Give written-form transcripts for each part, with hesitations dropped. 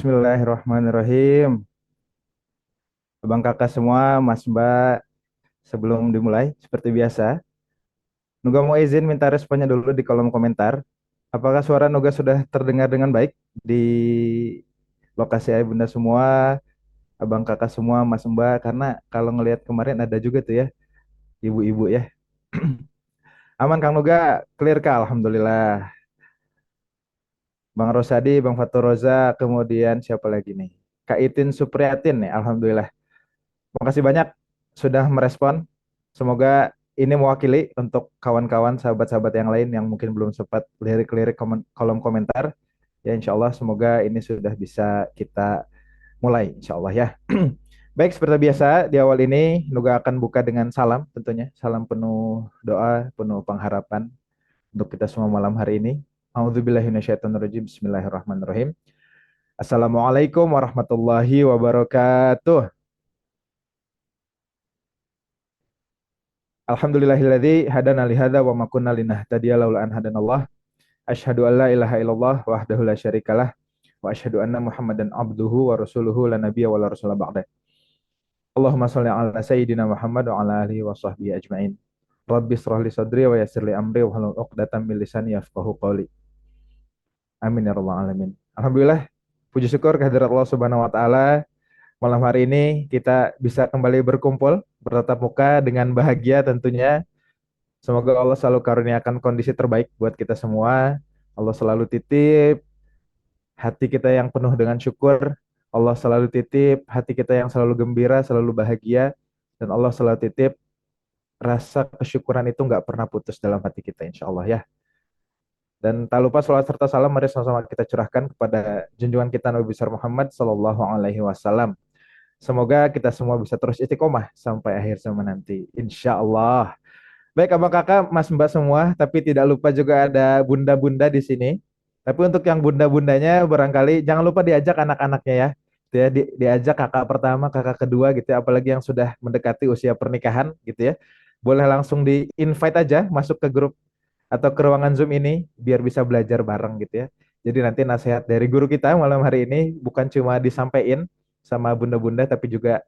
Bismillahirrahmanirrahim. Abang kakak semua, Mas Mbak, sebelum dimulai, seperti biasa, Nuga mau izin minta responnya dulu di kolom komentar. Apakah suara Nuga sudah terdengar dengan baik di lokasi ayah bunda semua, abang kakak semua, Mas Mbak? Karena kalau ngelihat kemarin ada juga tuh ya, ibu-ibu ya. Aman Kang Nuga, clear Kak, Alhamdulillah. Bang Rosadi, Bang Fatur Roza, kemudian siapa lagi nih? Kak Itin Supriyatin nih, Alhamdulillah. Makasih banyak sudah merespon. Semoga ini mewakili untuk kawan-kawan, sahabat-sahabat yang lain yang mungkin belum sempat lirik-lirik kolom komentar. Ya insya Allah semoga ini sudah bisa kita mulai insya Allah ya. Baik, seperti biasa di awal ini Nuga akan buka dengan salam tentunya. Salam penuh doa, penuh pengharapan untuk kita semua malam hari ini. A'udzubillahiminasyaitonirrajim. Bismillahirrahmanirrahim. Assalamualaikum warahmatullahi wabarakatuh. Alhamdulillahilladzi hadana li hadza wa ma kunna linahtadiya laula an hadanallah. Asyhadu an la ilaha illallah wahdahu la syarikalah wa asyhadu anna Muhammadan abduhu wa rasuluhu la nabiyya wa la rasula ba'da. Allahumma shalli ala sayyidina Muhammad wa ala alihi wa sahbihi ajmain. Rabbi israh li sadri wa yassir li amri wa hlul 'uqdatam min lisani yafqahu qawli. Amin ya rabbal alamin. Alhamdulillah, puji syukur kehadirat Allah Subhanahu wa taala. Malam hari ini kita bisa kembali berkumpul bertatap muka dengan bahagia tentunya. Semoga Allah selalu karuniakan kondisi terbaik buat kita semua. Allah selalu titip hati kita yang penuh dengan syukur. Allah selalu titip hati kita yang selalu gembira, selalu bahagia. Dan Allah selalu titip rasa kesyukuran itu nggak pernah putus dalam hati kita, insya Allah ya. Dan tak lupa salawat serta salam mari sama-sama kita curahkan kepada junjungan kita Nabi besar Muhammad Sallallahu Alaihi Wasallam. Semoga kita semua bisa terus istiqomah sampai akhir zaman nanti, insya Allah. Baik abang kakak, mas mbak semua, tapi tidak lupa juga ada bunda-bunda di sini. Tapi untuk yang bunda-bundanya barangkali jangan lupa diajak anak-anaknya ya. Gitu ya, diajak kakak pertama, kakak kedua gitu ya, apalagi yang sudah mendekati usia pernikahan gitu ya. Boleh langsung di-invite aja masuk ke grup atau ke ruangan Zoom ini biar bisa belajar bareng gitu ya. Jadi nanti nasihat dari guru kita malam hari ini bukan cuma disampaikan sama bunda-bunda tapi juga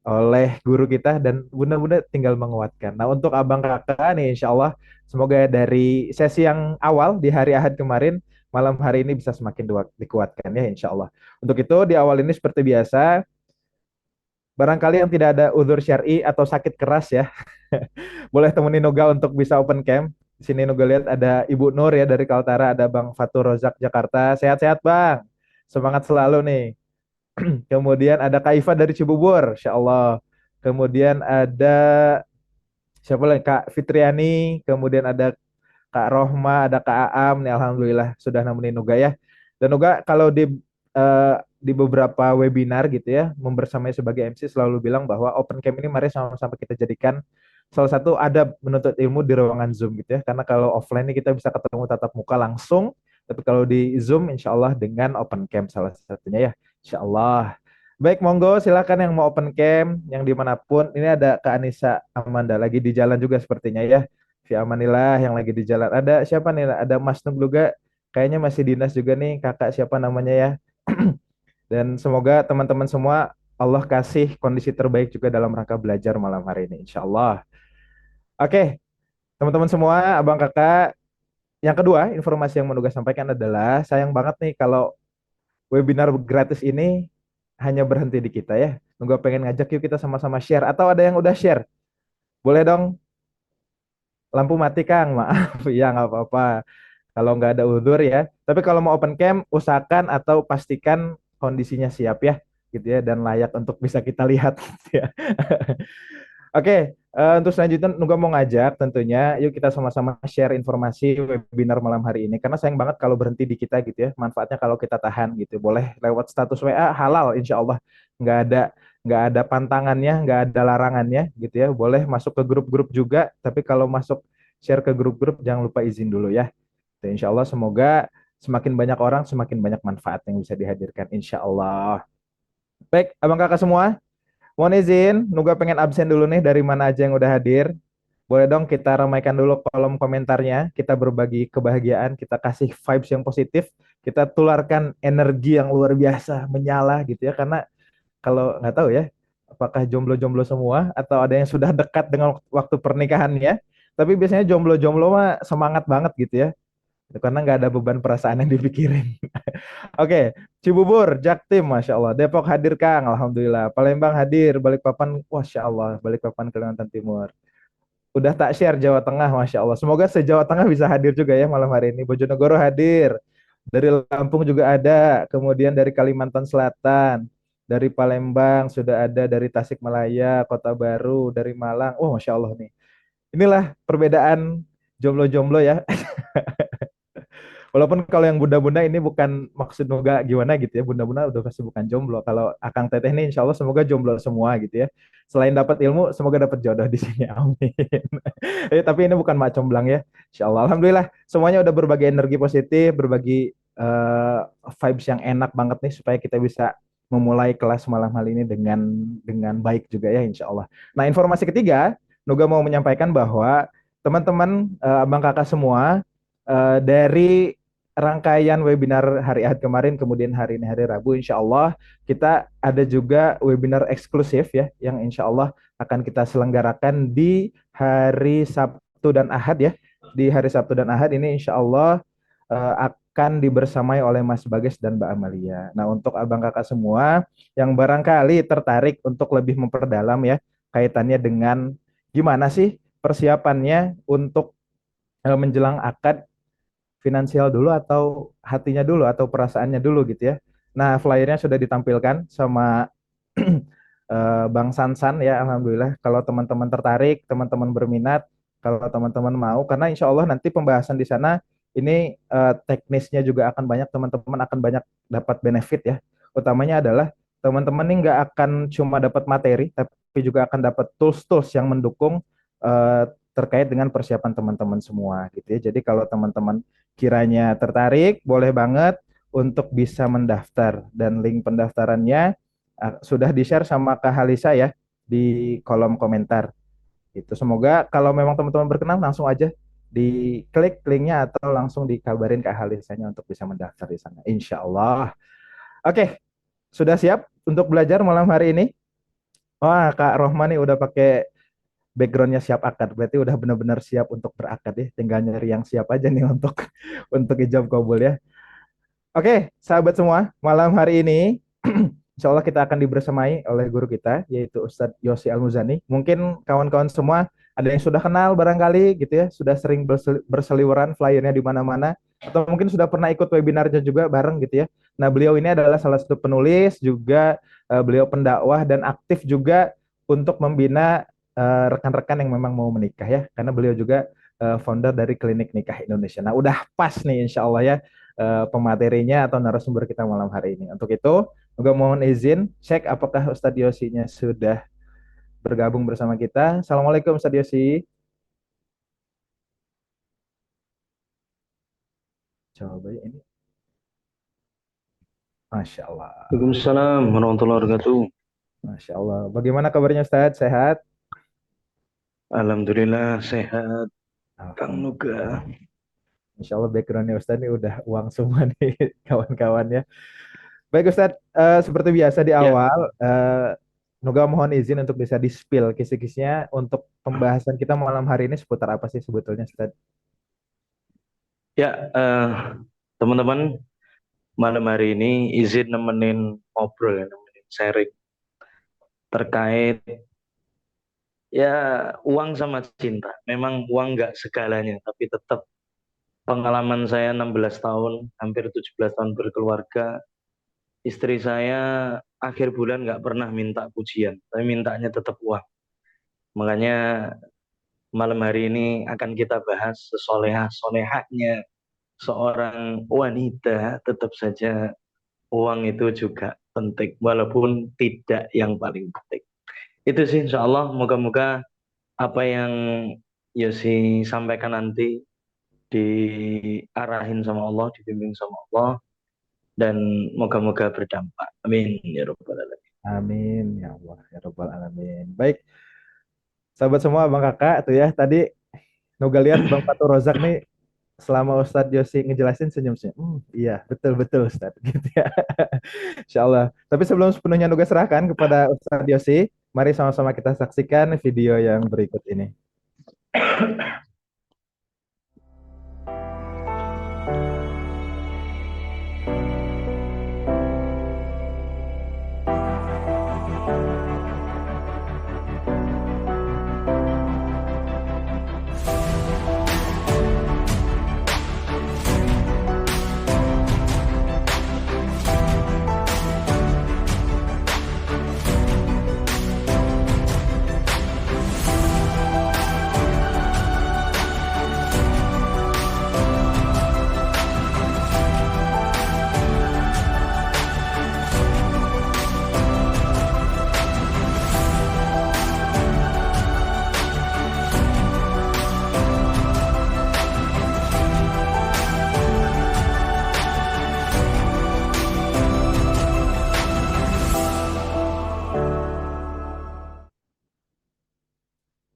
oleh guru kita dan bunda-bunda tinggal menguatkan. Nah untuk abang kakak nih insya Allah semoga dari sesi yang awal di hari Ahad kemarin malam hari ini bisa semakin dikuatkan ya insya Allah. Untuk itu di awal ini seperti biasa barangkali yang tidak ada uzur syar'i atau sakit keras ya boleh temenin Noga untuk bisa open cam. Di sini Noga lihat ada Ibu Nur ya dari Kaltara, ada Bang Fatur Rozak Jakarta. Sehat-sehat Bang. Semangat selalu nih. Kemudian ada Kak Iva dari Cibubur, Insya Allah. Kemudian ada siapa lagi? Kak Fitriani. Kemudian ada Kak Rohma, ada Kak Aam. Nih Alhamdulillah sudah nemenin Nuga ya. Dan Nuga kalau di beberapa webinar gitu ya, membersamai sebagai MC selalu bilang bahwa open cam ini mari sama-sama kita jadikan salah satu adab menuntut ilmu di ruangan Zoom gitu ya. Karena kalau offline ini kita bisa ketemu tatap muka langsung, tapi kalau di Zoom insya Allah dengan open cam salah satunya ya. Insya Allah. Baik, monggo silakan yang mau open cam, yang dimanapun. Ini ada Kak Anissa Amanda lagi di jalan juga sepertinya ya. Fi amanillah yang lagi di jalan. Ada siapa nih? Ada Mas Nug juga. Kayaknya masih dinas juga nih. Kakak siapa namanya ya? Dan semoga teman-teman semua Allah kasih kondisi terbaik juga dalam rangka belajar malam hari ini. Insya Allah. Oke, teman-teman semua, abang kakak. Yang kedua, informasi yang mau Nuga sampaikan adalah sayang banget nih kalau webinar gratis ini hanya berhenti di kita ya. Nuga pengen ngajak yuk kita sama-sama share. Atau ada yang udah share? Boleh dong, lampu mati Kang. Maaf, ya nggak apa-apa. Kalau nggak ada uzur ya. Tapi kalau mau open cam, usahakan atau pastikan kondisinya siap ya, gitu ya, dan layak untuk bisa kita lihat. Gitu ya. Oke, untuk selanjutnya Nuga mau ngajak tentunya, yuk kita sama-sama share informasi webinar malam hari ini. Karena sayang banget kalau berhenti di kita gitu ya. Manfaatnya kalau kita tahan gitu. Boleh lewat status WA halal, insya Allah. Nggak ada pantangannya, nggak ada larangannya gitu ya. Boleh masuk ke grup-grup juga. Tapi kalau masuk share ke grup-grup jangan lupa izin dulu ya. Dan insya Allah semoga semakin banyak orang, semakin banyak manfaat yang bisa dihadirkan. Insya Allah. Baik, abang kakak semua. Mohon izin, Nuga pengen absen dulu nih dari mana aja yang udah hadir. Boleh dong kita ramaikan dulu kolom komentarnya. Kita berbagi kebahagiaan, kita kasih vibes yang positif kita tularkan energi yang luar biasa menyala gitu ya, karena kalau nggak tahu ya apakah jomblo-jomblo semua atau ada yang sudah dekat dengan waktu pernikahannya, tapi biasanya jomblo-jomblo mah semangat banget gitu ya, karena nggak ada beban perasaan yang dipikirin. Oke, Cibubur, Jaktim, Masya Allah. Depok hadir Kang, Alhamdulillah. Palembang hadir, Balikpapan, Masya Allah. Balikpapan, Kalimantan Timur. Udah tak share Jawa Tengah, Masya Allah. Semoga se-Jawa Tengah bisa hadir juga ya malam hari ini. Bojonegoro hadir. Dari Lampung juga ada. Kemudian dari Kalimantan Selatan. Dari Palembang sudah ada. Dari Tasikmalaya, Kota Baru, dari Malang. Oh, Masya Allah nih. Inilah perbedaan jomblo-jomblo ya. Walaupun kalau yang bunda-bunda ini bukan maksud Nuga gimana gitu ya, bunda-bunda udah pasti bukan jomblo. Kalau Akang Teteh ini insya Allah semoga jomblo semua gitu ya. Selain dapat ilmu, semoga dapat jodoh di sini. Amin. Tapi ini bukan mak comblang ya. Insya Allah. Alhamdulillah semuanya udah berbagi energi positif, berbagi eh, vibes yang enak banget nih supaya kita bisa memulai kelas malam hari ini dengan baik juga ya insya Allah. Nah informasi ketiga, Nuga mau menyampaikan bahwa teman-teman abang kakak semua dari rangkaian webinar hari Ahad kemarin, kemudian hari ini hari Rabu, insya Allah kita ada juga webinar eksklusif ya, yang insya Allah akan kita selenggarakan di hari Sabtu dan Ahad ya. Di hari Sabtu dan Ahad ini insya Allah akan dibersamai oleh Mas Bages dan Mbak Amalia. Nah untuk abang kakak semua yang barangkali tertarik untuk lebih memperdalam ya kaitannya dengan gimana sih persiapannya untuk menjelang akad, finansial dulu atau hatinya dulu atau perasaannya dulu gitu ya. Nah, flyernya sudah ditampilkan sama Bang Sansan ya, alhamdulillah. Kalau teman-teman tertarik, teman-teman berminat, kalau teman-teman mau, karena insya Allah nanti pembahasan di sana ini teknisnya juga akan banyak, teman-teman akan banyak dapat benefit ya. Utamanya adalah teman-teman ini nggak akan cuma dapat materi, tapi juga akan dapat tools-tools yang mendukung eh, terkait dengan persiapan teman-teman semua gitu ya. Jadi kalau teman-teman kiranya tertarik, boleh banget untuk bisa mendaftar dan link pendaftarannya sudah di-share sama Kak Halisa ya di kolom komentar. Itu semoga kalau memang teman-teman berkenan langsung aja diklik linknya atau langsung dikabarin Kak Halisanya untuk bisa mendaftar di sana. Insya Allah. Oke, sudah siap untuk belajar malam hari ini? Wah, Kak Rohman nih udah pakai backgroundnya siap akad. Berarti udah benar-benar siap untuk berakad ya. Tinggal nyari yang siap aja nih untuk untuk ijab kabul ya. Oke, sahabat semua, malam hari ini insya Allah kita akan dibersamai oleh guru kita, yaitu Ustadz Yosi Al-Muzani. Mungkin kawan-kawan semua ada yang sudah kenal barangkali gitu ya, sudah sering berseliweran flyernya di mana-mana, atau mungkin sudah pernah ikut webinarnya juga bareng gitu ya. Nah, beliau ini adalah salah satu penulis, juga beliau pendakwah dan aktif juga untuk membina rekan-rekan yang memang mau menikah ya, karena beliau juga founder dari Klinik Nikah Indonesia. Nah, udah pas nih insya Allah ya pematerinya atau narasumber kita malam hari ini. Untuk itu, juga mohon izin cek apakah Ustadz Yosinya sudah bergabung bersama kita. Assalamualaikum Ustadz Yosi. Coba ya ini. Masya Allah. Waalaikumsalam warahmatullahi wabarakatuh. Masya Allah. Bagaimana kabarnya Ustadz? Sehat? Alhamdulillah sehat, Kang Alhamdulillah. Nuga. Insya Allah backgroundnya Ustadz ini udah uang semua nih kawan-kawan ya. Baik Ustadz, seperti biasa di Ya, awal, Nuga mohon izin untuk bisa di-spill kisi-kisinya untuk pembahasan kita malam hari ini seputar apa sih sebetulnya Ustadz? ya, teman-teman, malam hari ini izin nemenin ngobrol ya, nemenin sharing terkait ya uang sama cinta. Memang uang nggak segalanya, tapi tetap pengalaman saya 16 tahun, hampir 17 tahun berkeluarga, istri saya akhir bulan nggak pernah minta pujian, tapi mintanya tetap uang. Makanya malam hari ini akan kita bahas sesolehah-solehahnya seorang wanita, tetap saja uang itu juga penting, walaupun tidak yang paling penting. Itu sih insya Allah, moga-moga apa yang Yosi sampaikan nanti diarahin sama Allah, dibimbing sama Allah, dan moga-moga berdampak. Amin. Ya Rabbal Alamin. Amin ya Allah ya Rabbal Alamin. Baik, sahabat semua, Bang Kakak tuh ya tadi Noga lihat Bang Fatur Rozak nih selama Ustadz Yosi ngejelasin senyum-senyum. Iya, betul-betul Ustadz. Gitu ya. Insya Allah. Tapi sebelum sepenuhnya nugas serahkan kepada Ustadz Yosi, mari sama-sama kita saksikan video yang berikut ini.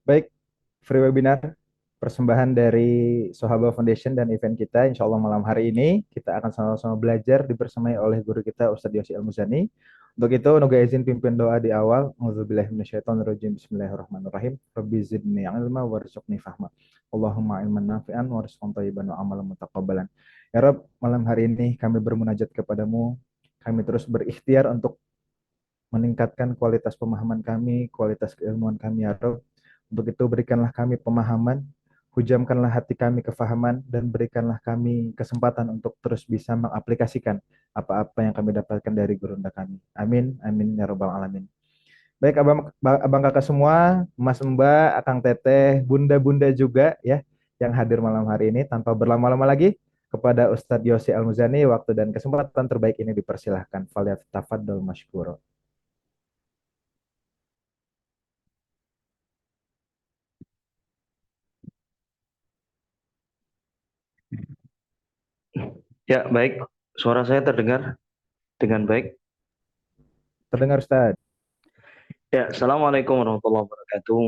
Baik, free webinar persembahan dari Sohaba Foundation dan event kita. Insya Allah malam hari ini kita akan sama-sama belajar dibersamai oleh guru kita Ustadz Yosi Al-Muzani. Untuk itu, nuga izin pimpin doa di awal. Auzubillahi minasyaitonirrajim. Bismillahirrahmanirrahim. Rabbi zidni ilma warzuqni fahma. Allahumma ilman nafi'an warzuqan thayyiban wa amalan mutaqabbalan. Ya Rabb, malam hari ini kami bermunajat kepadamu. Kami terus berikhtiar untuk meningkatkan kualitas pemahaman kami, kualitas keilmuan kami, ya Rabb. Untuk itu berikanlah kami pemahaman, hujamkanlah hati kami kefahaman, dan berikanlah kami kesempatan untuk terus bisa mengaplikasikan apa-apa yang kami dapatkan dari gurunda kami. Amin, amin, ya Rabbal Alamin. Baik abang kakak semua, mas mbak, akang teteh, bunda-bunda juga ya, yang hadir malam hari ini. Tanpa berlama-lama lagi, kepada Ustadz Yosi Al-Muzani, waktu dan kesempatan terbaik ini dipersilahkan. Falyatafaddal mashkuro. Ya, baik. Suara saya terdengar dengan baik. Terdengar Ustadz? Ya, Assalamualaikum warahmatullahi wabarakatuh.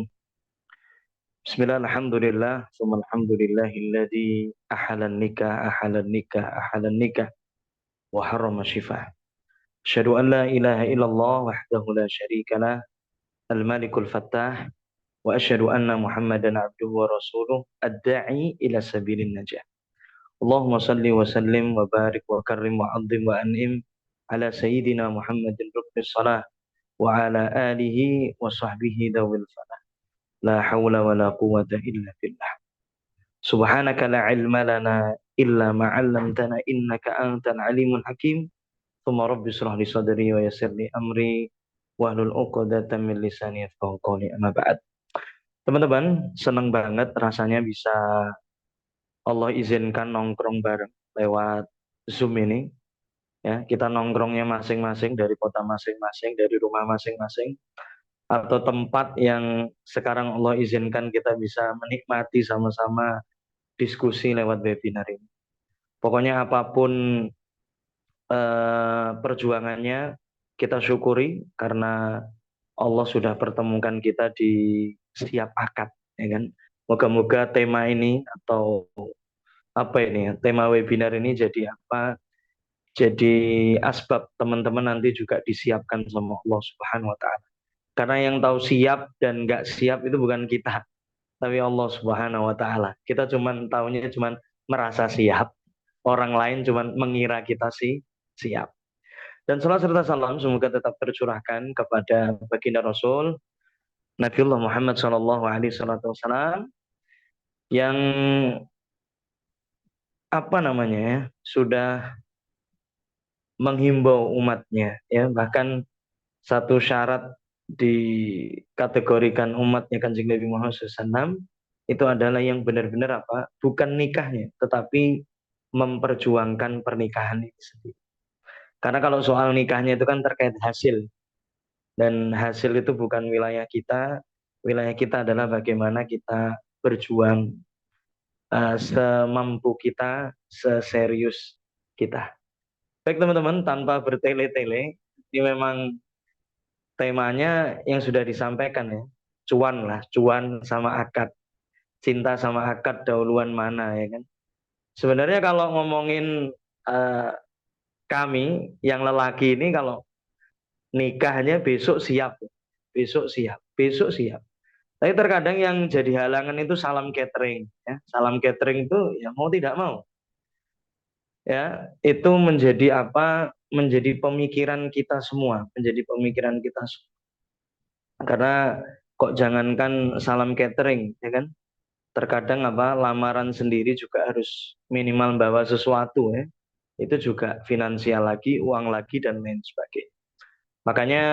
Bismillah, alhamdulillah, summa alhamdulillahilladzi ahalan nikah, wa harrama syifah. Asyhadu an la ilaha illallah wahdahu la syarikalah, al-malikul fattah, wa asyhadu anna Muhammadan abduhu wa rasuluh, ad-da'i ila sabilin najah. Allahumma salli wa sallim wa barik wa karrim wa azim wa an'im ala sayyidina Muhammadin ruknis salah wa ala alihi wa sahbihi dawil falah. La hawla wa la quwwata illa billah. Subhanaka la ilma lana illa ma 'allamtana innaka antal alimul hakim. Tsumma rabbi shrah li sadri wa yassir li amri wahlul 'uqdatam min lisani yafqahu qawli. Amma ba'd. Teman-teman, senang banget rasanya bisa Allah izinkan nongkrong bareng lewat Zoom ini. Ya, kita nongkrongnya masing-masing dari kota masing-masing, dari rumah masing-masing, atau tempat yang sekarang Allah izinkan kita bisa menikmati sama-sama diskusi lewat webinar ini. Pokoknya apapun perjuangannya kita syukuri karena Allah sudah pertemukan kita di setiap akad, ya kan? Moga-moga tema ini atau apa ini ya, tema webinar ini jadi apa? Jadi asbab teman-teman nanti juga disiapkan sama Allah Subhanahu wa taala. Karena yang tahu siap dan nggak siap itu bukan kita, tapi Allah Subhanahu wa taala. Kita cuman tahunya cuman merasa siap. Orang lain cuman mengira kita sih siap. Dan salam serta salam semoga tetap tercurahkan kepada baginda Rasul Nabiullah Muhammad sallallahu alaihi wasallam yang apa namanya ya, sudah menghimbau umatnya ya, bahkan satu syarat dikategorikan umatnya Kanjeng Nabi Muhammad SAW itu adalah yang benar-benar apa? Bukan nikahnya, tetapi memperjuangkan pernikahan itu sendiri. Karena kalau soal nikahnya itu kan terkait hasil, dan hasil itu bukan wilayah kita adalah bagaimana kita berjuang semampu kita, seserius kita. Baik teman-teman, tanpa bertele-tele, ini memang temanya yang sudah disampaikan ya, cuan lah, cuan sama akad, cinta sama akad dahuluan mana ya kan. Sebenarnya kalau ngomongin eh, kami yang lelaki ini kalau nikahnya besok siap, besok siap, besok siap. Tapi terkadang yang jadi halangan itu salam catering, ya. Salam catering itu ya mau tidak mau, ya itu menjadi apa? Menjadi pemikiran kita semua, menjadi pemikiran kita semua. Karena kok jangankan salam catering, ya kan? Terkadang apa? Lamaran sendiri juga harus minimal bawa sesuatu, ya. Itu juga finansial lagi, uang lagi dan lain sebagainya. Makanya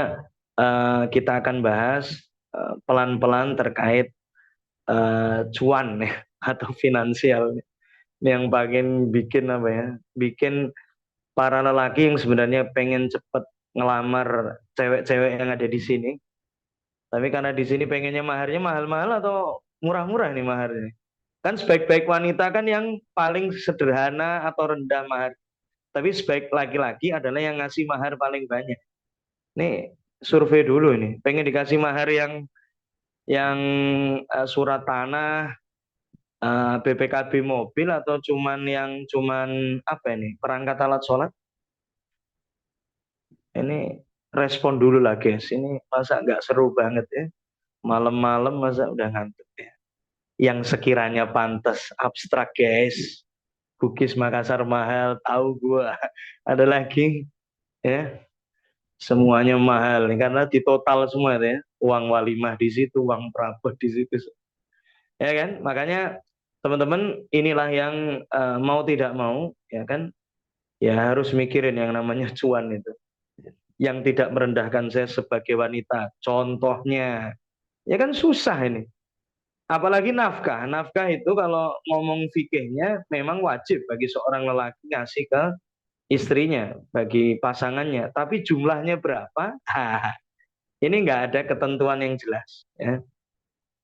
kita akan bahas pelan-pelan terkait cuan ya atau finansial yang paling bikin apa ya? Bikin para lelaki yang sebenarnya pengen cepet ngelamar cewek-cewek yang ada di sini, tapi karena di sini pengennya maharnya mahal-mahal atau murah-murah nih maharnya. Kan sebaik-baik wanita kan yang paling sederhana atau rendah mahar. Tapi sebaik laki-laki adalah yang ngasih mahar paling banyak. Nih survei dulu ini, pengen dikasih mahar yang surat tanah, BPKB mobil atau cuman apa ini perangkat alat sholat. Ini respon dulu lah guys. Ini masa nggak seru banget ya. Malam-malam masa udah ngantuk ya. Yang sekiranya pantas abstrak guys. Bugis Makassar mahal, tahu gua. Ada lagi ya. Semuanya mahal karena di total semua ya. Uang walimah di situ, uang perabot di situ. Ya kan? Makanya teman-teman inilah yang mau tidak mau ya kan ya harus mikirin yang namanya cuan itu. Yang tidak merendahkan saya sebagai wanita. Contohnya, ya kan susah ini. Apalagi nafkah. Nafkah itu kalau ngomong fikihnya memang wajib bagi seorang lelaki ngasih ke istrinya, bagi pasangannya. Tapi jumlahnya berapa? Ini nggak ada ketentuan yang jelas. Ya.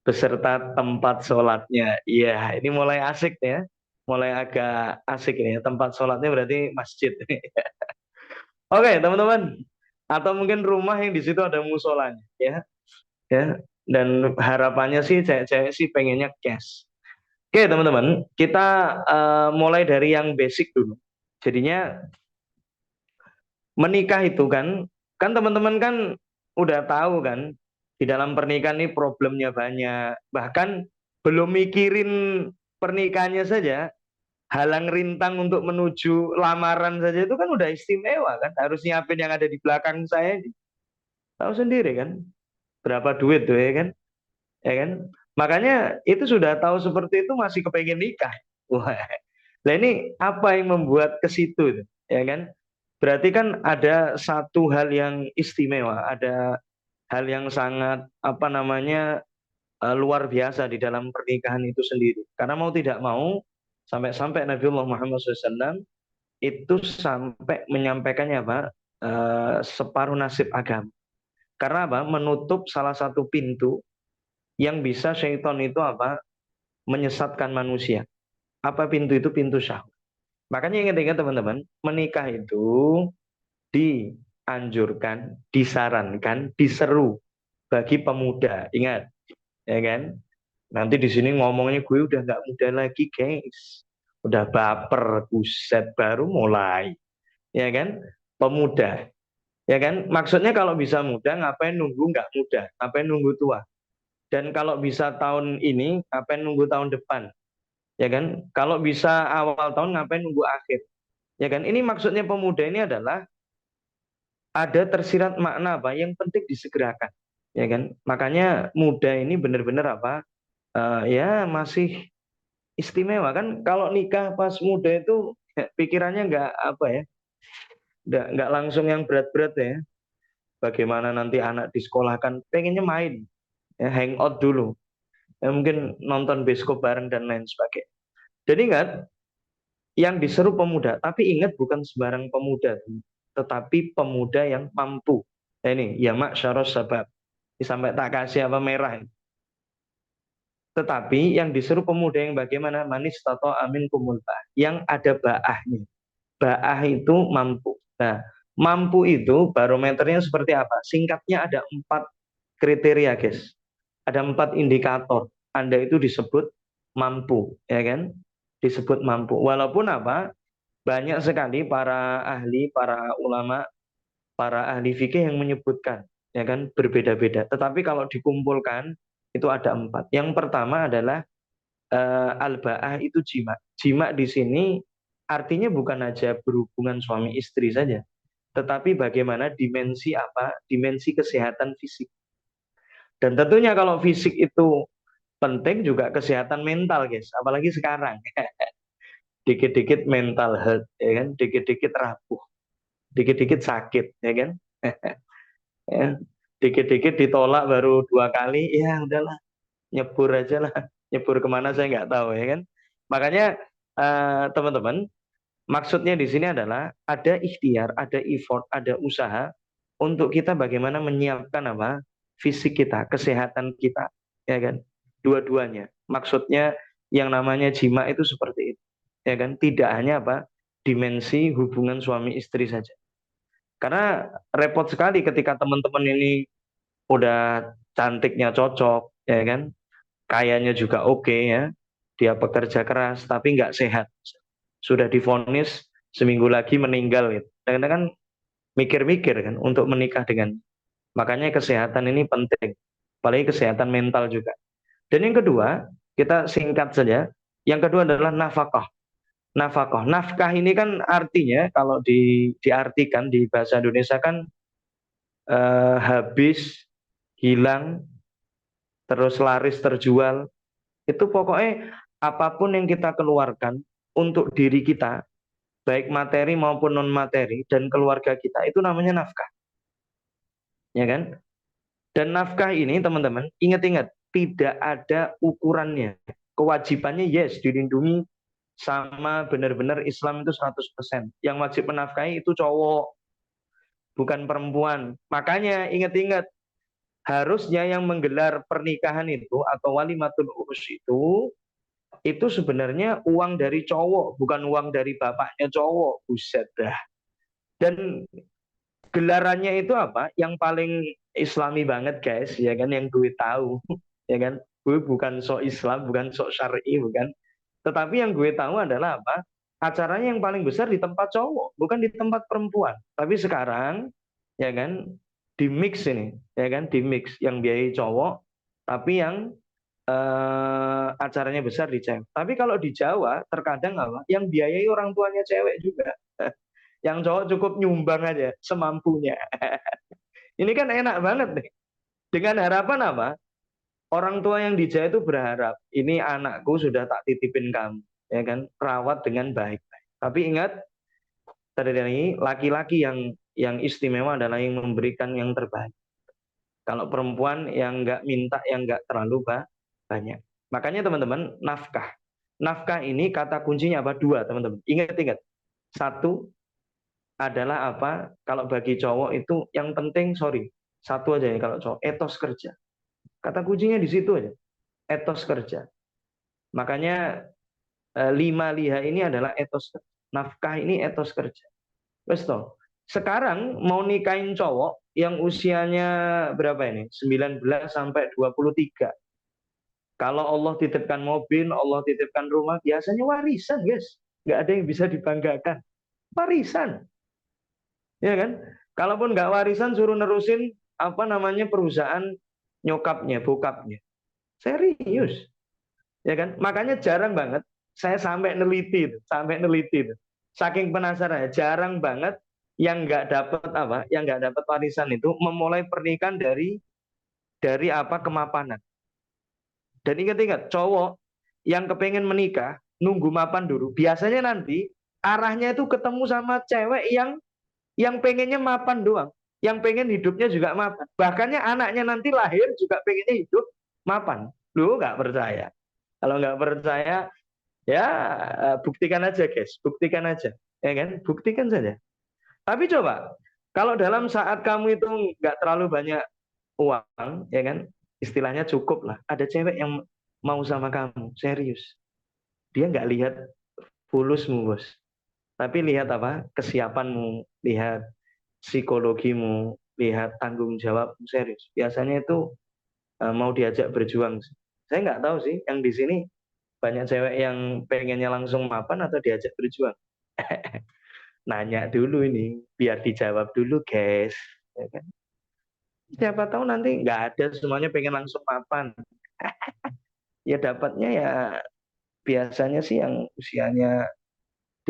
Beserta tempat sholatnya. Iya, ini mulai asik ya. Mulai agak asik ini ya. Tempat sholatnya berarti masjid. Oke, teman-teman. Atau mungkin rumah yang di situ ada musolanya, ya, ya. Dan harapannya sih cewek-cewek sih pengennya cash. Oke, teman-teman, kita mulai dari yang basic dulu. Jadinya menikah itu kan teman-teman kan udah tahu kan, di dalam pernikahan ini problemnya banyak. Bahkan belum mikirin pernikahannya saja, halang rintang untuk menuju lamaran saja itu kan udah istimewa kan. Harus nyiapin yang ada di belakang saya. Tahu sendiri kan, berapa duit tuh ya kan? Ya kan? Makanya itu sudah tahu seperti itu masih kepengen nikah. Wah, nah ini apa yang membuat ke situ, ya kan? Berarti kan ada satu hal yang istimewa, ada hal yang sangat apa namanya luar biasa di dalam pernikahan itu sendiri. Karena mau tidak mau, sampai-sampai Nabiullah Muhammad SAW itu sampai menyampaikannya apa? Separuh nasib agama. Karena apa? Menutup salah satu pintu yang bisa syaitan itu apa? Menyesatkan manusia. Apa pintu itu? Pintu syahwat. Makanya ingat-ingat teman-teman, menikah itu dianjurkan, disarankan, diseru bagi pemuda. Ingat, ya kan? Nanti di sini ngomongnya gue udah nggak muda lagi, guys. Udah baper, buset, baru mulai. Ya kan? Pemuda. Ya kan? Maksudnya kalau bisa muda, ngapain nunggu nggak muda? Ngapain nunggu tua? Dan kalau bisa tahun ini, ngapain nunggu tahun depan? Ya kan? Kalau bisa awal tahun, ngapain nunggu akhir? Ya kan? Ini maksudnya pemuda ini adalah ada tersirat makna apa yang penting disegerakan. Ya kan? Makanya muda ini benar-benar apa? Ya masih istimewa kan. Kalau nikah pas muda itu ya, pikirannya nggak apa ya? Nggak langsung yang berat-berat ya. Bagaimana nanti anak disekolahkan, pengennya main, ya, hangout dulu. Ya, mungkin nonton bioskop bareng dan lain sebagainya. Jadi ingat, yang diseru pemuda, tapi ingat bukan sembarang pemuda, tetapi pemuda yang mampu. Nah, ini ya mak syaros sabab. Sampai tak kasih apa merah. Tetapi yang diseru pemuda yang bagaimana? Manis tato amin kumulbah. Yang ada baahnya. Baah itu mampu. Nah, mampu itu barometernya seperti apa? Singkatnya ada 4 kriteria, guys. Ada 4 indikator. Anda itu disebut mampu, ya kan? disebut mampu. Walaupun apa? Banyak sekali para ahli, para ulama, para ahli fikih yang menyebutkan, ya kan, berbeda-beda. Tetapi kalau dikumpulkan itu ada 4. Yang pertama adalah al-ba'ah itu jima. Jima di sini artinya bukan aja berhubungan suami istri saja, tetapi bagaimana dimensi apa? Dimensi kesehatan fisik. Dan tentunya kalau fisik itu penting, juga kesehatan mental, guys. Apalagi sekarang, dikit-dikit mental health, ya kan? Dikit-dikit rapuh, dikit-dikit sakit, ya kan? Ya. Dikit-dikit ditolak baru 2 kali, ya udahlah, nyebur aja lah. Nyebur kemana saya nggak tahu, ya kan? Makanya teman-teman, maksudnya di sini adalah ada ikhtiar, ada effort, ada usaha untuk kita bagaimana menyiapkan apa? Fisik kita, kesehatan kita, ya kan? Dua-duanya. Maksudnya yang namanya jima itu seperti itu, ya kan? Tidak hanya apa? Dimensi hubungan suami istri saja. Karena repot sekali ketika teman-teman ini udah cantiknya cocok, ya kan? Kayanya juga oke, ya. Dia pekerja keras tapi nggak sehat. Sudah divonis seminggu lagi meninggal gitu. Dan kan mikir-mikir kan untuk menikah dengan. Makanya kesehatan ini penting. Apalagi kesehatan mental juga. Dan yang kedua, kita singkat saja. Yang kedua adalah nafkah. Nafkah. Nafkah ini kan artinya kalau diartikan di bahasa Indonesia kan habis, hilang, terus laris terjual. Itu pokoknya apapun yang kita keluarkan untuk diri kita, baik materi maupun non materi dan keluarga kita, itu namanya nafkah, ya kan? Dan nafkah ini teman-teman, ingat-ingat, tidak ada ukurannya. Kewajibannya yes, dilindungi sama benar-benar Islam itu 100%. Yang wajib menafkahi itu cowok, bukan perempuan. Makanya ingat-ingat, harusnya yang menggelar pernikahan itu atau walimatul urus itu sebenarnya uang dari cowok, bukan uang dari bapaknya cowok. Buset dah. Dan gelarannya itu apa? Yang paling Islami banget, guys, ya kan, yang gue tahu, ya kan. Gue bukan sok Islam, bukan sok syar'i, bukan. Tetapi yang gue tahu adalah apa? Acaranya yang paling besar di tempat cowok, bukan di tempat perempuan. Tapi sekarang, ya kan, di mix ini, ya kan, di mix yang biayai cowok, tapi yang acaranya besar di cewek. Tapi kalau di Jawa terkadang apa? Yang biayai orang tuanya cewek juga. Yang cowok cukup nyumbang aja semampunya. Ini kan enak banget nih. Dengan harapan apa? Orang tua yang di Jawa itu berharap ini anakku sudah tak titipin kamu, ya kan? Rawat dengan baik. Tapi ingat, tadi laki-laki yang istimewa adalah yang memberikan yang terbaik. Kalau perempuan yang nggak minta, yang nggak terlalu banyak. Makanya teman-teman, nafkah. Nafkah ini kata kuncinya apa? 2, teman-teman. Ingat-ingat. 1 adalah apa? Kalau bagi cowok itu yang penting, sorry, 1 aja ya kalau cowok, etos kerja. Kata kuncinya di situ aja. Etos kerja. Makanya 5 liha ini adalah etos kerja. Nafkah ini etos kerja. Wes toh. Sekarang mau nikahin cowok yang usianya berapa ini? 19 sampai 23. Kalau Allah titipkan mobil, Allah titipkan rumah, biasanya warisan, guys. Nggak ada yang bisa dibanggakan. Warisan, ya kan? Kalaupun nggak warisan, suruh nerusin apa namanya perusahaan nyokapnya, bokapnya. Serius, ya kan? Makanya jarang banget saya sampai neliti, saking penasaran, jarang banget yang nggak dapat apa, yang nggak dapat warisan itu memulai pernikahan dari apa kemapanan. Dan ingat-ingat, cowok yang kepengen menikah, nunggu mapan dulu. Biasanya nanti arahnya itu ketemu sama cewek yang pengennya mapan doang. Yang pengen hidupnya juga mapan. Bahkannya anaknya nanti lahir juga pengennya hidup mapan. Lu nggak percaya? Kalau nggak percaya, ya buktikan aja, guys. Buktikan aja. Ya kan? Buktikan saja. Tapi coba, kalau dalam saat kamu itu nggak terlalu banyak uang, ya kan? Istilahnya cukup lah. Ada cewek yang mau sama kamu, serius. Dia nggak lihat fulusmu, bos. Tapi lihat apa? Kesiapanmu, lihat psikologimu, lihat tanggung jawabmu, serius. Biasanya itu mau diajak berjuang. Saya nggak tahu sih, yang di sini Banyak cewek yang pengennya langsung mapan atau diajak berjuang. Nanya dulu ini, biar dijawab dulu guys. Ya kan? Siapa tahu nanti nggak ada semuanya pengen langsung mapan. Ya dapatnya ya biasanya sih yang usianya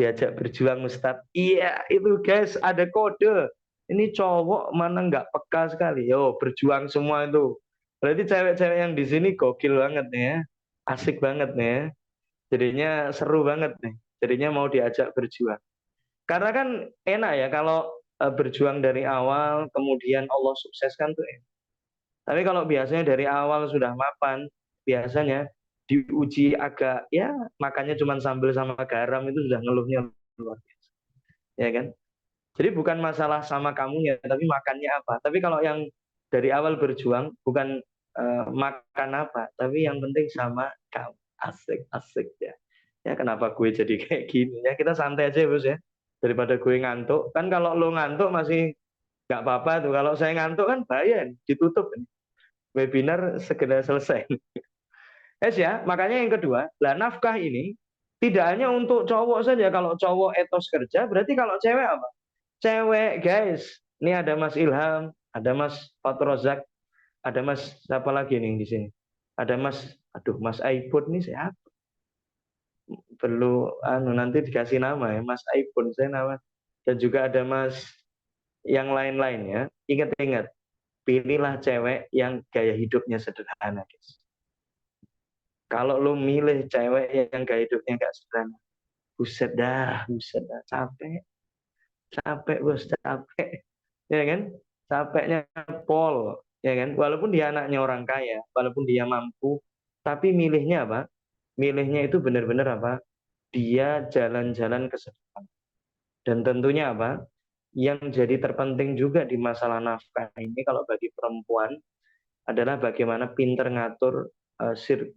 diajak berjuang Ustadz. Iya itu guys ada kode. Ini cowok mana nggak peka sekali. Yo berjuang semua itu. Berarti cewek-cewek yang di sini gokil banget nih ya. Asik banget nih ya. Jadinya seru banget nih. Jadinya mau diajak berjuang. Karena kan enak ya kalau berjuang dari awal kemudian Allah sukseskan tuh enak. Tapi kalau biasanya dari awal sudah mapan, biasanya diuji agak ya makannya cuma sambal sama garam itu sudah ngeluhnya luar biasa. Ya kan? Jadi bukan masalah sama kamunya, tapi makannya apa. Tapi kalau yang dari awal berjuang bukan makan apa, tapi yang penting sama kamu. Asik, asik ya. Ya kenapa gue jadi kayak gini ya? Kita santai aja bos ya. Daripada gue ngantuk. Kan kalau lo ngantuk masih nggak apa-apa tuh. Kalau saya ngantuk kan bahaya, ditutup. Webinar segera selesai. Ya, makanya yang kedua, lah nafkah ini tidak hanya untuk cowok saja. Kalau cowok etos kerja, berarti kalau cewek apa? Cewek, guys. Ini ada Mas Ilham, ada Mas Fatur Rozak, ada Mas siapa lagi nih di sini? Ada Mas, aduh Mas Aibun nih siapa? Perlu nanti dikasih nama ya, Mas Aibun saya nama. Dan juga ada Mas yang lain-lainnya. Ingat-ingat, pilihlah cewek yang gaya hidupnya sederhana, guys. Kalau lu milih cewek yang gaya hidupnya gak sederhana, buset dah, capek, capek bos, capek, ya kan? Capeknya pol, ya kan? Walaupun dia anaknya orang kaya, walaupun dia mampu, tapi milihnya apa? Milihnya itu benar-benar apa? Dia jalan-jalan ke depan. Dan tentunya apa? Yang jadi terpenting juga di masalah nafkah ini kalau bagi perempuan adalah bagaimana pinter ngatur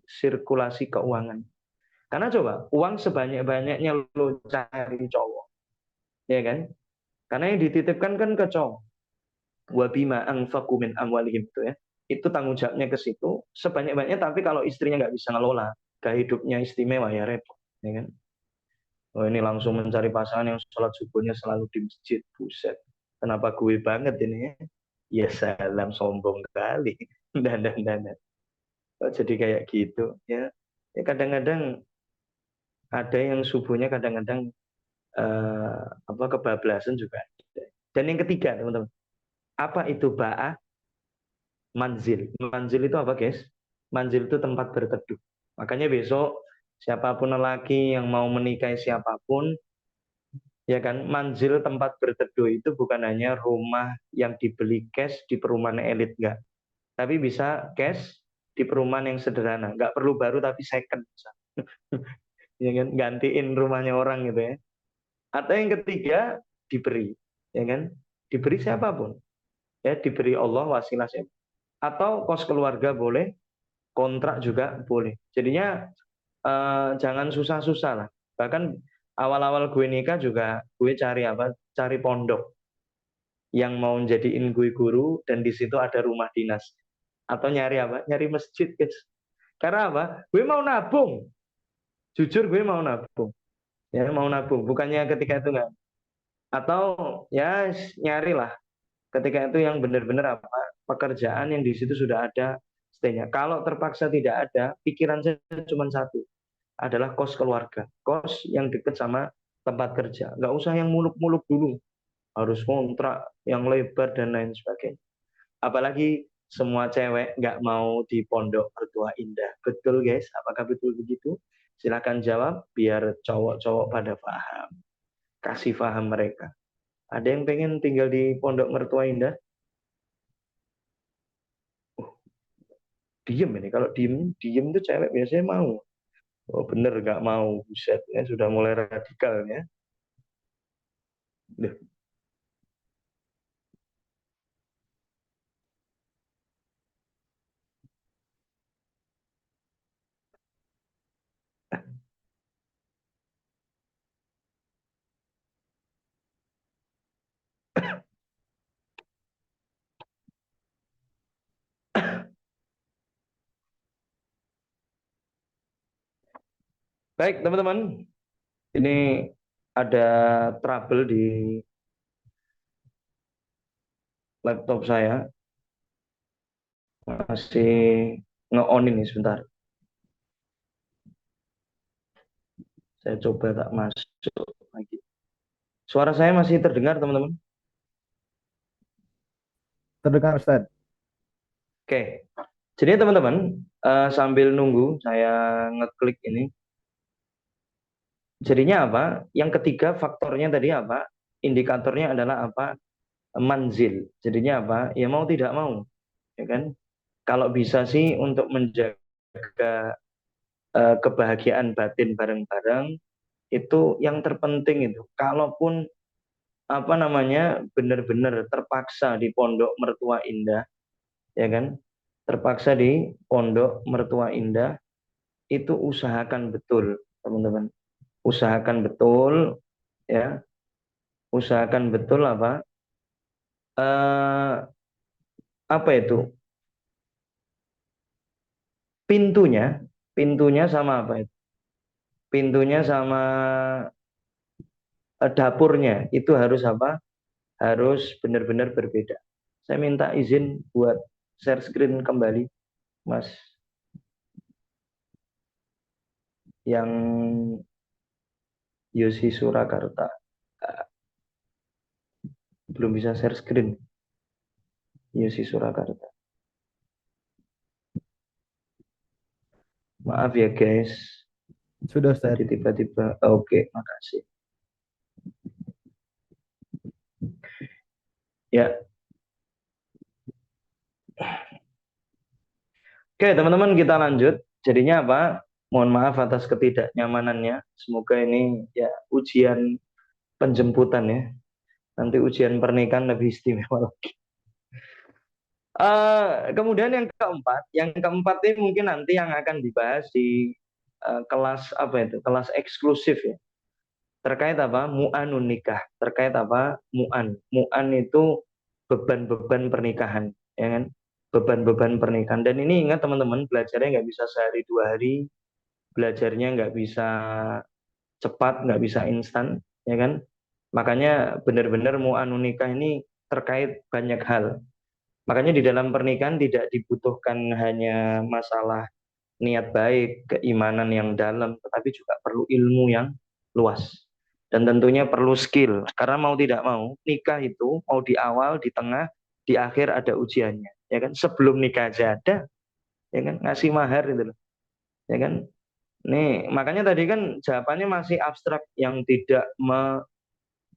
sirkulasi keuangan. Karena coba, uang sebanyak-banyaknya lo cari cowok, ya kan? Karena yang dititipkan kan ke cowok. Wa bima anfaqu min amwalihim itu ya. Itu tanggung jawabnya ke situ sebanyak-banyaknya, tapi kalau istrinya nggak bisa ngelola, gaya hidupnya istimewa ya repot, ya kan? Oh ini langsung mencari pasangan yang sholat subuhnya selalu di masjid, buset. Kenapa gue banget ini ya? Ya salam sombong kali. Dan. Oh, jadi kayak gitu ya. Ya kadang-kadang ada yang subuhnya kadang-kadang apa kebablasan juga ada. Dan yang ketiga teman-teman, apa itu ba'ah? Manzil. Manzil itu apa guys? Manzil itu tempat berteduh. Makanya besok siapapun lelaki yang mau menikahi siapapun, ya kan, manzil tempat berteduh itu bukan hanya rumah yang dibeli cash di perumahan elit enggak, tapi bisa cash di perumahan yang sederhana, nggak perlu baru tapi second, ya kan, gantiin rumahnya orang gitu ya. Atau yang ketiga diberi, ya kan, diberi siapapun, ya diberi Allah wasilah siapa. Atau kos keluarga boleh, kontrak juga boleh. Jadinya jangan susah-susah lah. Bahkan awal-awal gue nikah juga gue cari apa? Cari pondok yang mau jadiin gue guru dan di situ ada rumah dinas. Atau nyari apa? Nyari masjid, guys. Karena apa? Gue mau nabung. Jujur gue mau nabung. Ya, mau nabung. Bukannya ketika itu enggak. Atau ya nyari lah ketika itu yang benar-benar apa? Pekerjaan yang di situ sudah ada stay-nya. Kalau terpaksa tidak ada, pikiran saya cuma satu, adalah kos keluarga, kos yang dekat sama tempat kerja. Nggak usah yang muluk-muluk dulu, harus kontrak yang lebar dan lain sebagainya. Apalagi semua cewek nggak mau di pondok mertua indah. Betul guys, apakah betul begitu? Silahkan jawab biar cowok-cowok pada paham. Kasih paham mereka. Ada yang pengen tinggal di pondok mertua indah? Oh, diem ini. Kalau diem tuh cewek biasanya mau. Oh bener nggak mau, buset ya sudah mulai radikal ya. Duh. Baik, teman-teman. Ini ada trouble di laptop saya. Masih nge-on ini sebentar. Saya coba tak masuk lagi. Suara saya masih terdengar, teman-teman? Terdengar Ustaz. Oke. Jadi teman-teman, sambil nunggu saya ngeklik ini, jadinya apa? Yang ketiga faktornya tadi apa? Indikatornya adalah apa? Manzil. Jadinya apa? Ya mau tidak mau, ya kan? Kalau bisa sih untuk menjaga kebahagiaan batin bareng-bareng itu yang terpenting itu. Kalaupun apa namanya benar-benar terpaksa di pondok mertua indah, ya kan? Terpaksa di pondok mertua indah itu usahakan betul, teman-teman. Usahakan betul, ya. Usahakan betul eh, apa itu? Pintunya, pintunya sama apa itu? Pintunya sama dapurnya itu harus apa? Harus benar-benar berbeda. Saya minta izin buat share screen kembali, Mas, yang Yosi Surakarta. Ah, belum bisa share screen, Yosi Surakarta. Maaf ya guys, Sudah Ustaz. tadi tiba-tiba. Oke, makasih. Ya, oke teman-teman kita lanjut. Jadinya apa? Mohon maaf atas ketidaknyamanannya. Semoga ini ya ujian penjemputan ya. Nanti ujian pernikahan lebih istimewa lagi. Kemudian yang keempat ini mungkin nanti yang akan dibahas di kelas apa itu? Kelas eksklusif ya. Terkait apa? Mu'anun nikah. Terkait apa? Mu'an. Mu'an itu beban-beban pernikahan, ya kan? Beban-beban pernikahan. Dan ini ingat teman-teman, belajarnya nggak bisa sehari dua hari, belajarnya nggak bisa cepat, nggak bisa instan, ya kan? Makanya benar-benar mu'anun nikah ini terkait banyak hal. Makanya di dalam pernikahan tidak dibutuhkan hanya masalah niat baik, keimanan yang dalam, tetapi juga perlu ilmu yang luas. Dan tentunya perlu skill. Karena mau tidak mau, nikah itu mau di awal, di tengah, di akhir ada ujiannya. Ya kan? Sebelum nikah aja ada, ya kan? Ngasih mahar itu loh. Ya kan? Nih, makanya tadi kan jawabannya masih abstrak yang tidak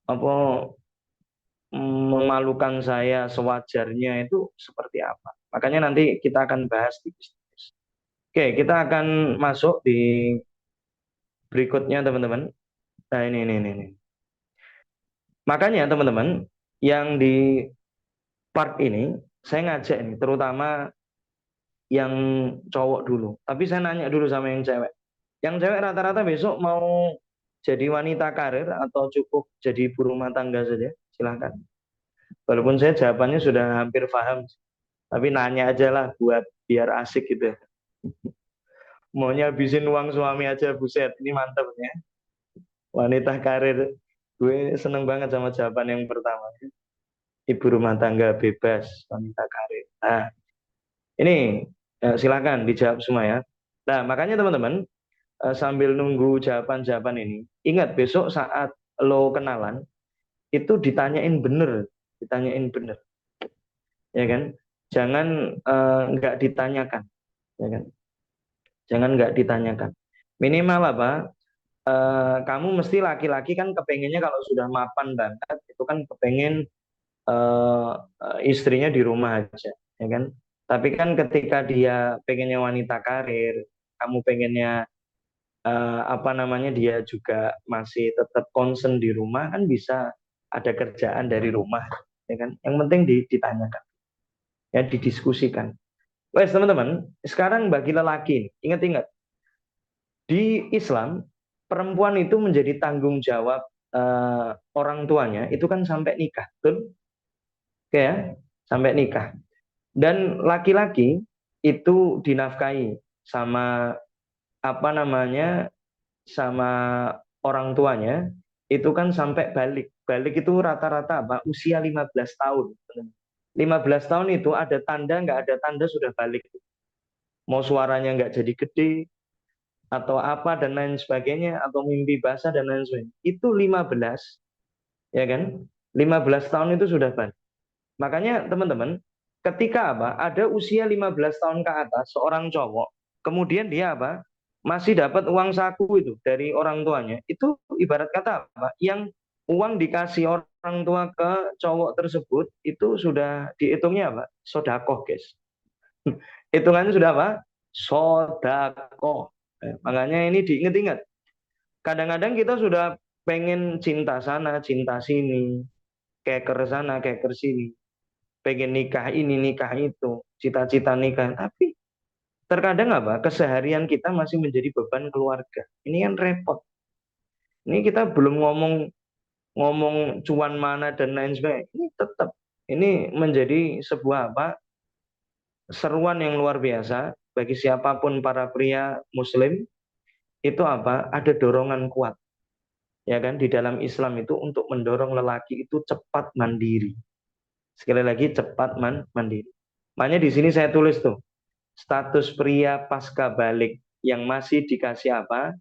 apa, memalukan saya sewajarnya itu seperti apa. Makanya nanti kita akan bahas di bisnis. Oke, kita akan masuk di berikutnya teman-teman. Nah ini. Makanya teman-teman yang di part ini saya ngajak ini terutama yang cowok dulu. Tapi saya nanya dulu sama yang cewek. Yang cewek rata-rata besok mau jadi wanita karir atau cukup jadi ibu rumah tangga saja? Silahkan. Walaupun saya jawabannya sudah hampir paham, tapi nanya aja lah buat biar asik gitu. Maunya habisin uang suami aja, buset. Ini mantap ya. Wanita karir. Gue seneng banget sama jawaban yang pertama. Ibu rumah tangga bebas, wanita karir. Nah, ini silakan dijawab semua ya. Nah, makanya teman-teman sambil nunggu jawaban-jawaban ini, ingat besok saat lo kenalan itu ditanyain bener, ya kan? Jangan nggak ditanyakan, ya kan? Jangan nggak ditanyakan. Minimal apa? Kamu mesti laki-laki kan kepengennya kalau sudah mapan banget itu kan kepengen eh, istrinya di rumah aja, ya kan? Tapi kan ketika dia pengennya wanita karir, kamu pengennya apa namanya dia juga masih tetap concern di rumah kan bisa ada kerjaan dari rumah, ya kan? Yang penting ditanyakan, ya didiskusikan. Wes teman-teman, sekarang bagi lelaki, ingat-ingat di Islam perempuan itu menjadi tanggung jawab orang tuanya itu kan sampai nikah, betul? Oke ya, sampai nikah. Dan laki-laki itu dinafkahi sama apa namanya sama orang tuanya itu kan sampai balik. Balik itu rata-rata apa? Usia 15 tahun. 15 tahun itu ada tanda, nggak ada tanda sudah balik. Mau suaranya nggak jadi gede, atau apa dan lain sebagainya, atau mimpi basah dan lain sebagainya. Itu 15, ya kan? 15 tahun itu sudah balik. Makanya teman-teman, ketika apa? Ada usia 15 tahun ke atas seorang cowok, kemudian dia apa? Masih dapat uang saku itu dari orang tuanya. Itu ibarat kata apa? Yang uang dikasih orang tua ke cowok tersebut itu sudah dihitungnya apa? Sodakoh, guys. Hitungannya sudah apa? Sodakoh. Makanya ini diingat-ingat. Kadang-kadang kita sudah pengen cinta sana, cinta sini, keker sana, keker sini, pengen nikah ini, nikah itu, cita-cita nikah. Tapi terkadang apa? Keseharian kita masih menjadi beban keluarga. Ini kan repot. Ini kita belum ngomong ngomong cuan mana dan lain sebagainya. Ini tetap ini menjadi sebuah apa? Seruan yang luar biasa bagi siapapun para pria muslim itu apa? Ada dorongan kuat, ya kan, di dalam Islam itu untuk mendorong lelaki itu cepat mandiri. Sekali lagi cepat mandiri. Makanya di sini saya tulis tuh status pria pasca balik yang masih dikasih apa?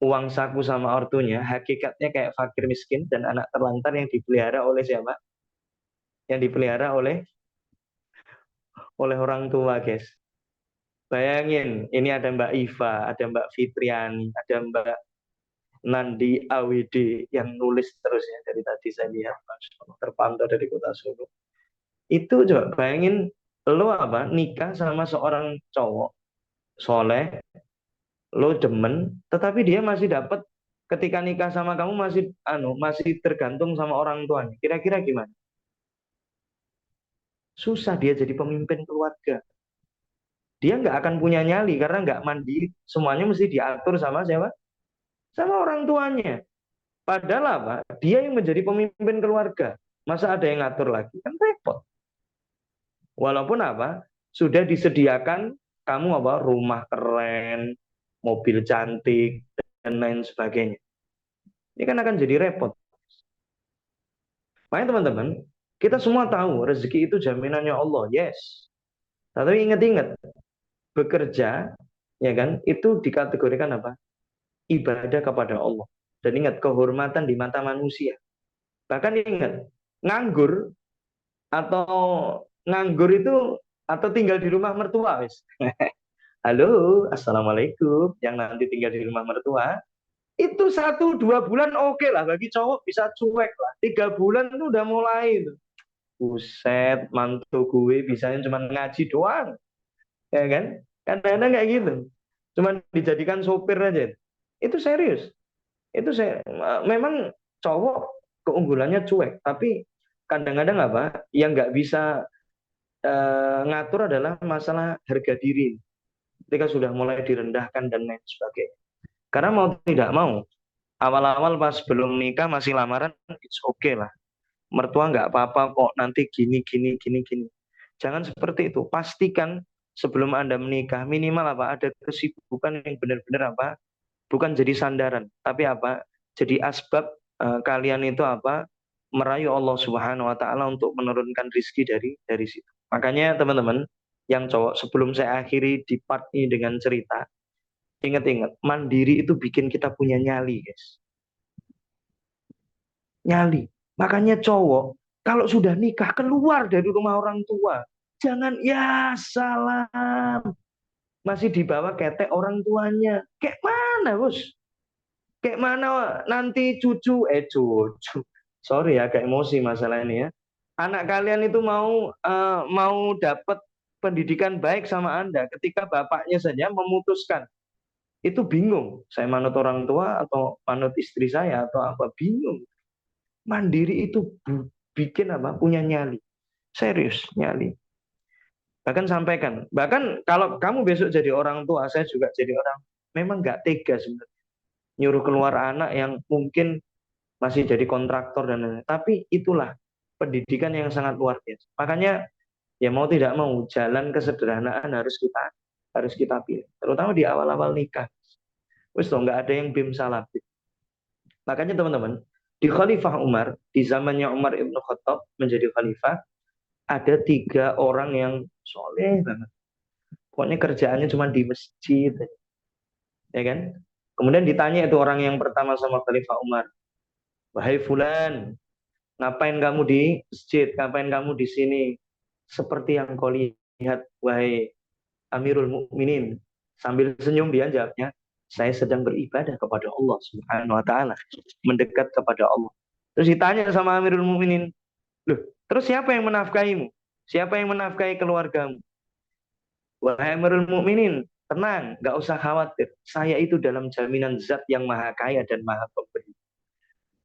Uang saku sama ortunya, hakikatnya kayak fakir miskin dan anak terlantar yang dipelihara oleh siapa? Yang dipelihara oleh orang tua, guys. Bayangin, ini ada Mbak Iva, ada Mbak Fitriani, ada Mbak Nandi AWD yang nulis terus ya dari tadi saya lihat terpantau dari kota Solo. Itu coba bayangin lo apa nikah sama seorang cowok soleh, lo demen, tetapi dia masih dapat ketika nikah sama kamu masih tergantung sama orang tuanya. Kira-kira gimana? Susah dia jadi pemimpin keluarga. Dia nggak akan punya nyali karena nggak mandiri. Semuanya mesti diatur sama siapa? Sama orang tuanya. Padahal apa? Dia yang menjadi pemimpin keluarga. Masa ada yang ngatur lagi? Kan repot. Walaupun apa? Sudah disediakan kamu apa? Rumah keren, mobil cantik, dan lain sebagainya. Ini kan akan jadi repot. Makanya teman-teman, kita semua tahu rezeki itu jaminannya Allah, yes. Tapi ingat-ingat, bekerja, ya kan, itu dikategorikan apa? Ibadah kepada Allah. Dan ingat, kehormatan di mata manusia. Bahkan ingat, nganggur atau nganggur itu atau tinggal di rumah mertua, wis. Halo, assalamualaikum. Yang nanti tinggal di rumah mertua, itu 1-2 bulan oke lah bagi cowok bisa cuek lah. 3 bulan itu udah mulai itu. Buset, mantu gue bisanya cuma ngaji doang, ya kan? Kadang-kadang kayak gitu, cuma dijadikan sopir aja. Itu serius. Itu saya memang cowok keunggulannya cuek, tapi kadang-kadang apa yang nggak bisa ngatur adalah masalah harga diri. Ketika sudah mulai direndahkan dan lain sebagainya. Karena mau tidak mau, awal-awal pas belum nikah masih lamaran, it's okay lah. Mertua nggak apa-apa kok, nanti gini gini gini gini. Jangan seperti itu. Pastikan sebelum Anda menikah minimal apa ada kesibukan yang benar-benar apa bukan jadi sandaran, tapi apa jadi asbab kalian itu apa merayu Allah Subhanahu Wa Taala untuk menurunkan rizki dari situ. Makanya teman-teman yang cowok, sebelum saya akhiri di part ini dengan cerita, ingat-ingat mandiri itu bikin kita punya nyali, guys. Nyali. Makanya cowok kalau sudah nikah keluar dari rumah orang tua, jangan ya salam masih dibawa ketek orang tuanya. Kayak mana, Bos? Kayak mana nanti cucu. Sorry ya, agak emosi masalah ini ya. Anak kalian itu mau dapat pendidikan baik sama Anda ketika bapaknya saja memutuskan. Itu bingung. Saya manut orang tua atau manut istri saya atau apa, bingung. Mandiri itu bikin apa? Punya nyali. Serius, nyali. Bahkan sampaikan. Bahkan kalau kamu besok jadi orang tua, saya juga jadi orang, memang nggak tega sebenarnya nyuruh keluar anak yang mungkin masih jadi kontraktor dan lain-lain. Tapi itulah pendidikan yang sangat luar biasa. Makanya ya mau tidak mau jalan kesederhanaan harus kita pilih, terutama di awal-awal nikah. Wis toh, nggak ada yang bim salabim. Makanya teman-teman, di Khalifah Umar, di zamannya Umar ibnu Khattab menjadi khalifah, ada 3 orang yang soleh banget. Pokoknya kerjaannya cuma di masjid, ya kan? Kemudian ditanya itu orang yang pertama sama Khalifah Umar, wahai Fulan, ngapain kamu di masjid? Ngapain kamu di sini? Seperti yang kau lihat, wahai Amirul Mukminin. Sambil senyum dia jawabnya, saya sedang beribadah kepada Allah Subhanahu wa taala, mendekat kepada Allah. Terus ditanya sama Amirul Mukminin, loh, terus siapa yang menafkahimu? Siapa yang menafkahi keluargamu? Wahai Amirul Mukminin, tenang, nggak usah khawatir. Saya itu dalam jaminan Zat yang Maha Kaya dan Maha Pemberi.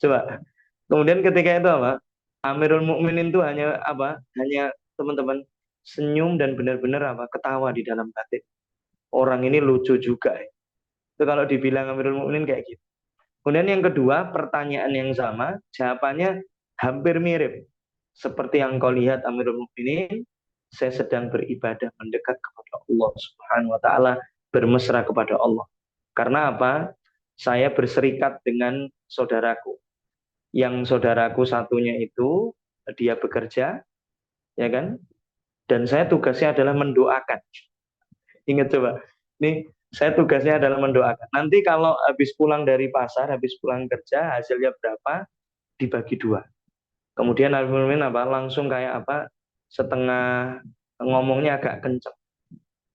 Coba. Kemudian ketika itu apa? Amirul Mukminin itu hanya apa? Hanya teman-teman senyum dan benar-benar apa? Ketawa di dalam batin. Orang ini lucu juga ya. Itu kalau dibilang Amirul Mukminin kayak gitu. Kemudian yang kedua, pertanyaan yang sama, jawabannya hampir mirip. Seperti yang kau lihat Amirul Mukminin, saya sedang beribadah mendekat kepada Allah Subhanahu wa taala, bermesra kepada Allah. Karena apa? Saya berserikat dengan saudaraku. Yang saudaraku satunya itu dia bekerja, ya kan? Dan saya tugasnya adalah mendoakan. Ingat coba, ini saya tugasnya adalah mendoakan. Nanti kalau habis pulang dari pasar, habis pulang kerja, hasilnya berapa, dibagi 2. Kemudian Al-Mumin apa langsung kayak apa, setengah ngomongnya agak kencang.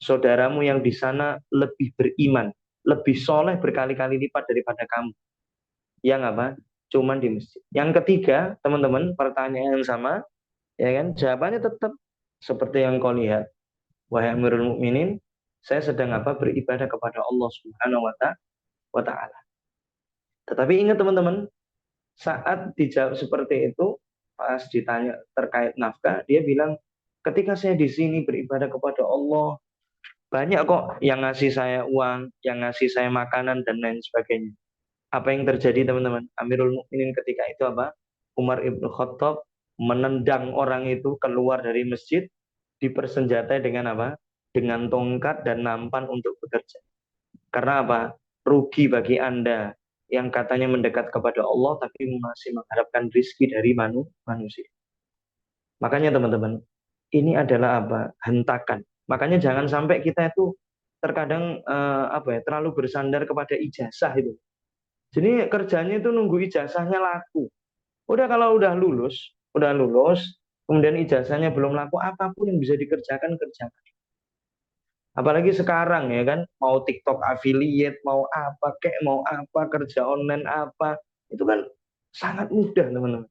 Saudaramu yang di sana lebih beriman, lebih soleh berkali-kali lipat daripada kamu. Yang apa? Cuman di masjid. Yang ketiga, teman-teman, pertanyaan yang sama, ya kan? Jawabannya tetap seperti yang kau lihat. Wahai Amirul Mukminin, saya sedang apa? Beribadah kepada Allah Subhanahu wa taala. Tetapi ingat teman-teman, saat dijawab seperti itu, pas ditanya terkait nafkah, dia bilang, ketika saya di sini beribadah kepada Allah, banyak kok yang ngasih saya uang, yang ngasih saya makanan dan lain sebagainya. Apa yang terjadi teman-teman? Amirul Mukminin ketika itu apa? Umar ibnu Khattab menendang orang itu keluar dari masjid, dipersenjatai dengan apa? Dengan tongkat dan nampan untuk bekerja. Karena apa? Rugi bagi Anda yang katanya mendekat kepada Allah tapi masih mengharapkan rizki dari manusia. Makanya teman-teman, ini adalah apa? Hentakan. Makanya jangan sampai kita itu terkadang apa ya, terlalu bersandar kepada ijazah itu. Jadi kerjanya itu nunggu ijazahnya laku. Udah kalau udah lulus, kemudian ijazahnya belum laku, apapun yang bisa dikerjakan kerjakan. Apalagi sekarang ya kan, mau TikTok affiliate, mau apa kek, mau apa kerja online apa, itu kan sangat mudah teman-teman.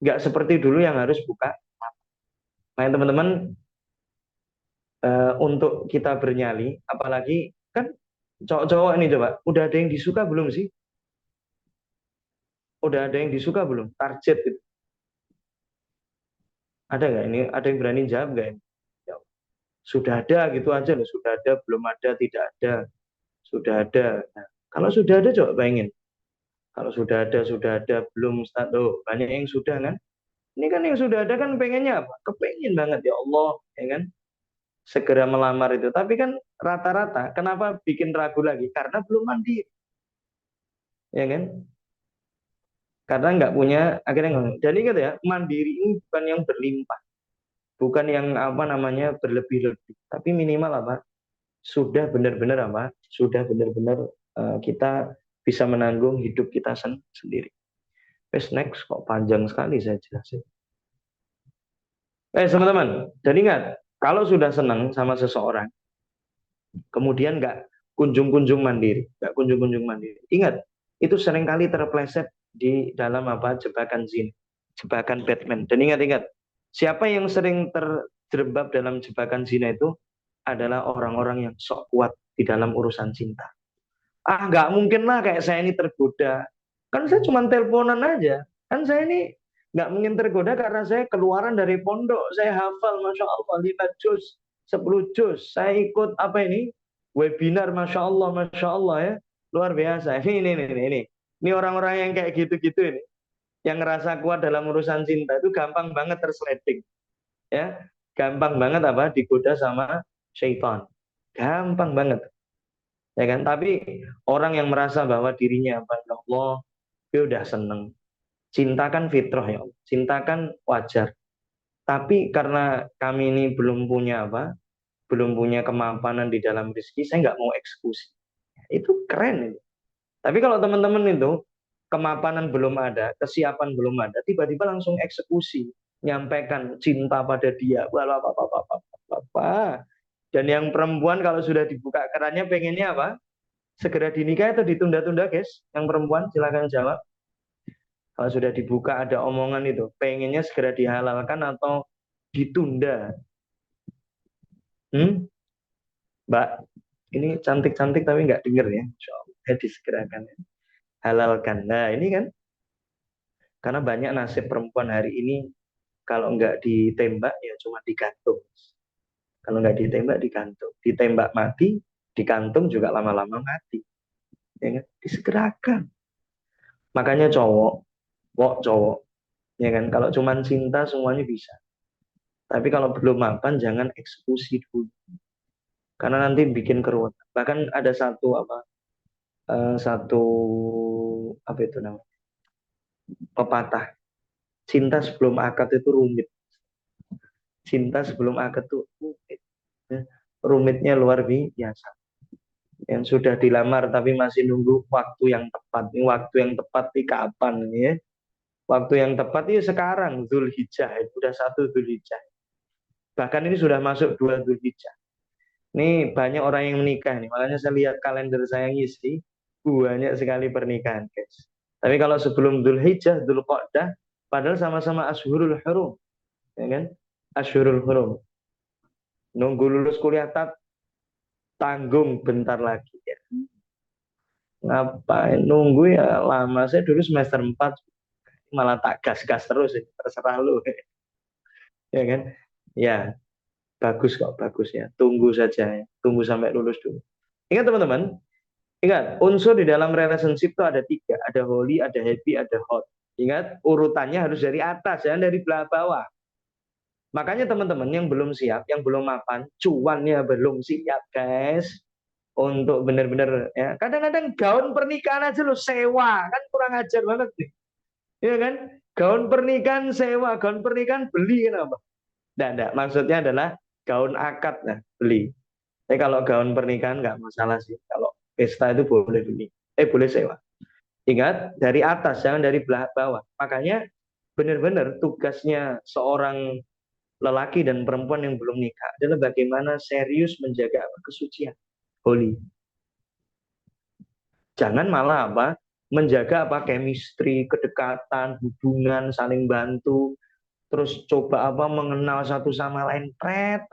Nggak seperti dulu yang harus buka. Nah teman-teman, untuk kita bernyali, apalagi kan cowok-cowok ini coba, udah ada yang disuka belum sih? Udah ada yang disuka belum? Target gitu. Ada nggak ini? Ada yang berani jawab nggak ini? Ya, sudah ada gitu aja loh, sudah ada, belum ada, tidak ada, sudah ada. Nah, kalau sudah ada coba bayangin. Kalau sudah ada, belum start, oh, banyak yang sudah kan? Ini kan yang sudah ada kan pengennya apa? Kepengen banget ya Allah, ya kan? Segera melamar itu. Tapi kan rata-rata, kenapa bikin ragu lagi? Karena belum mandiri, ya kan? Karena nggak punya, akhirnya nggak. Dan ingat ya, mandiri ini bukan yang berlimpah, bukan yang apa namanya berlebih-lebih, tapi minimal apa? Sudah benar-benar apa? Sudah benar-benar kita bisa menanggung hidup kita sendiri. Wes next kok panjang sekali saya jelasin. Teman-teman, dan ingat, kalau sudah senang sama seseorang, kemudian nggak kunjung-kunjung mandiri. Ingat, itu seringkali terpleset di dalam apa jebakan zina, jebakan Batman. Dan ingat-ingat, siapa yang sering terjerembab dalam jebakan zina itu adalah orang-orang yang sok kuat di dalam urusan cinta. Ah, nggak mungkin lah kayak saya ini tergoda. Kan saya cuma teleponan aja. Kan saya ini nggak mungkin tergoda karena saya keluaran dari pondok. Saya hafal, Masya Allah, 5 juz, 10 juz. Saya ikut apa ini? Webinar, Masya Allah ya. Luar biasa. Ini orang-orang yang kayak gitu-gitu ini. Yang ngerasa kuat dalam urusan cinta itu gampang banget tersleting. Ya, gampang banget apa digoda sama syaitan. Gampang banget. ya kan? Tapi orang yang merasa bahwa dirinya apa, ya Allah, dia udah seneng. Cinta kan fitrah ya Allah. Cinta kan wajar. Tapi karena kami ini belum punya apa, belum punya kemapanan di dalam rezeki, saya nggak mau eksekusi. Itu keren itu. Tapi kalau teman-teman itu kemapanan belum ada, kesiapan belum ada, tiba-tiba langsung eksekusi, nyampaikan cinta pada dia, wala apa apa apa apa apa. Dan yang perempuan kalau sudah dibuka kerannya pengennya apa? Segera dinikah atau ditunda-tunda, guys? Yang perempuan silakan jawab. Kalau sudah dibuka ada omongan itu, pengennya segera dihalalkan atau ditunda? Hmm? Mbak, ini cantik-cantik tapi nggak denger ya. Insya Allah, ya disegerakan ya. Halalkan. Nah ini kan, karena banyak nasib perempuan hari ini, kalau nggak ditembak ya cuma digantung. Kalau nggak ditembak digantung. Ditembak mati, digantung juga lama-lama mati. Ya kan? Disegerakan. Makanya cowok, cowok, ya kan? Kalau cuma cinta semuanya bisa. Tapi kalau belum mapan jangan eksekusi dulu. Karena nanti bikin keruwetan. Bahkan ada satu apa? Satu apa itu namanya? Pepatah. Cinta sebelum akad itu rumit. Cinta sebelum akad itu rumit. Ya. Rumitnya luar biasa. Yang sudah dilamar tapi masih nunggu waktu yang tepat. Ini waktu yang tepat di kapan ya? Waktu yang tepat itu sekarang, Zulhijjah. Sudah 1 Zulhijjah. Bahkan ini sudah masuk 2 Zulhijjah. Ini banyak orang yang menikah nih. Makanya saya lihat kalender saya ngisi, banyak sekali pernikahan, guys. Tapi kalau sebelum Dzulhijjah, Dzulqa'dah, padahal sama-sama Ashurul Hurum, ya kan? Ashurul Hurum. Nunggu lulus kuliah tanggung bentar lagi ya. Ngapain nunggu ya lama. Saya dulu semester 4 malah tak gas-gas terus, terserah lu. Ya kan? Ya, bagus kok, bagus ya. Tunggu saja ya. Tunggu sampai lulus dulu. Ingat teman-teman, ingat, unsur di dalam relationship itu ada 3. Ada holy, ada happy, ada hot. Ingat, urutannya harus dari atas, jangan dari bawah. Makanya teman-teman yang belum siap, yang belum mapan, cuannya belum siap, guys. Untuk benar-benar, ya. Kadang-kadang gaun pernikahan aja lo sewa, kan kurang ajar banget nih. Ya kan? Gaun pernikahan sewa, gaun pernikahan beli, kenapa? Enggak. Maksudnya adalah gaun akad, nah, beli. Tapi kalau gaun pernikahan nggak masalah sih. Kalau pesta itu boleh beli. Boleh sewa. Ingat, dari atas, jangan dari bawah. Makanya benar-benar tugasnya seorang lelaki dan perempuan yang belum nikah adalah bagaimana serius menjaga kesucian, holy. Jangan malah apa? Menjaga apa? Chemistry, kedekatan, hubungan, saling bantu, terus coba apa mengenal satu sama lain, pret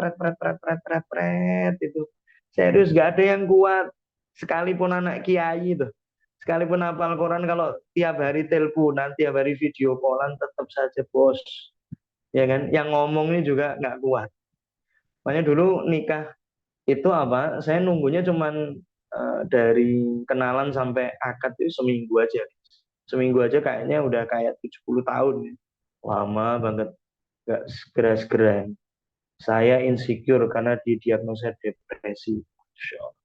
itu serius, gak ada yang kuat, sekalipun anak kiai itu, sekalipun hafal Quran, kalau tiap hari teleponan, tiap hari video callan, tetap saja bos, ya kan, yang ngomong ini juga nggak kuat. Makanya dulu nikah itu apa, saya nunggunya cuman dari kenalan sampai akad itu seminggu aja, kayaknya udah kayak 70 tahun ya. Lama banget, nggak segera-segera. Saya insecure karena didiagnosa depresi. Insya Allah.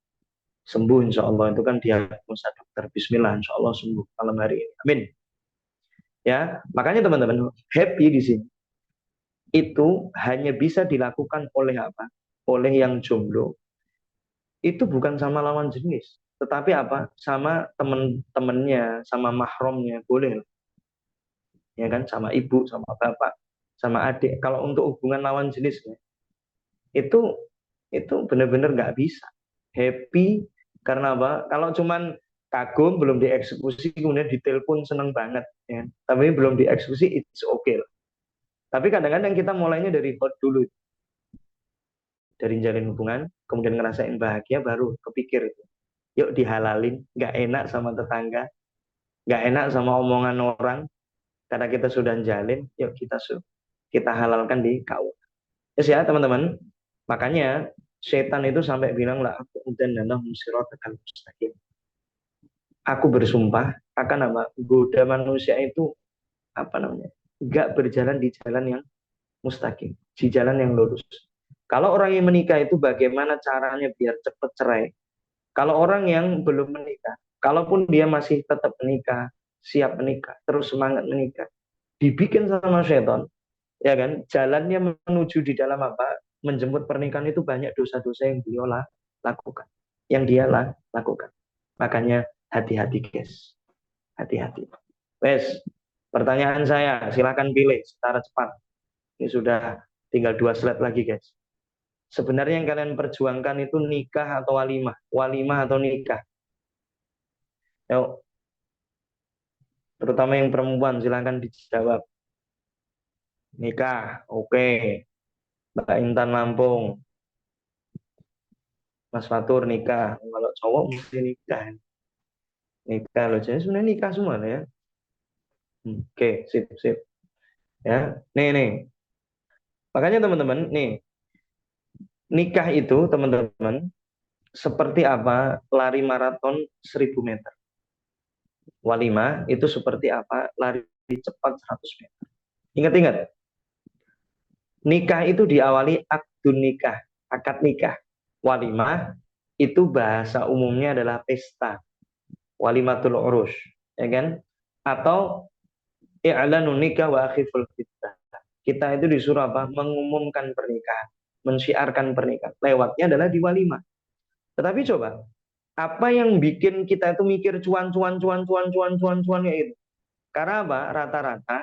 Sembuh insya Allah, itu kan diagnosa dokter. Bismillah insya Allah sembuh malam hari ini. Amin. Ya, makanya teman-teman, happy di sini itu hanya bisa dilakukan oleh apa? Oleh yang jomblo. Itu bukan sama lawan jenis, tetapi apa? Sama temen-temennya, sama mahramnya, boleh. Ya kan, sama ibu, sama bapak, sama adik. Kalau untuk hubungan lawan jenis itu itu benar-benar nggak bisa happy. Karena apa? Kalau cuman kagum belum dieksekusi, kemudian ditelepon seneng banget ya, tapi belum dieksekusi, it's okay lah. Tapi kadang-kadang kita mulainya dari hot dulu, dari jalin hubungan, kemudian ngerasain bahagia, baru kepikir itu yuk dihalalin. Nggak enak sama tetangga, nggak enak sama omongan orang, karena kita sudah jalin, yuk kita halalkan di KUA. Yes ya teman-teman. Makanya setan itu sampai bilang lah, aku dan akan mustaqim. Aku bersumpah akan apa? Goda manusia itu apa namanya? Enggak berjalan di jalan yang mustaqim, di jalan yang lurus. Kalau orang yang menikah itu bagaimana caranya biar cepat cerai? Kalau orang yang belum menikah, kalaupun dia masih tetap menikah, siap menikah, terus semangat menikah, dibikin sama setan, ya kan? Jalannya menuju di dalam apa? Menjemput pernikahan itu banyak dosa-dosa yang beliau lakukan, yang dia lakukan. Makanya hati-hati guys, hati-hati. Wes, pertanyaan saya, silakan pilih secara cepat. Ini sudah tinggal 2 slide lagi guys. Sebenarnya yang kalian perjuangkan itu nikah atau walimah, walimah atau nikah. Yuk, terutama yang perempuan, silakan dijawab. Nikah, oke. Mbak Intan Lampung, Mas Fatur nikah. Kalau cowok mesti nikah. Nikah loh, jadi sebenarnya nikah semua lah ya. Oke, sip, sip. Ya, nih. Makanya teman-teman, nih, nikah itu teman-teman seperti apa lari maraton 1.000 meter. Walimah itu seperti apa lari cepat 100 meter. Ingat-ingat, nikah itu diawali akdun nikah, akad nikah. Walimah itu bahasa umumnya adalah pesta, walimatul urus, ya kan? Atau i'lanun nikah wa akhiful fitnah. Kita itu disuruh apa? Mengumumkan pernikahan, mensyiarkan pernikahan. Lewatnya adalah di walimah. Tetapi coba, apa yang bikin kita itu mikir cuan kayak gitu? Karena apa? Rata-rata,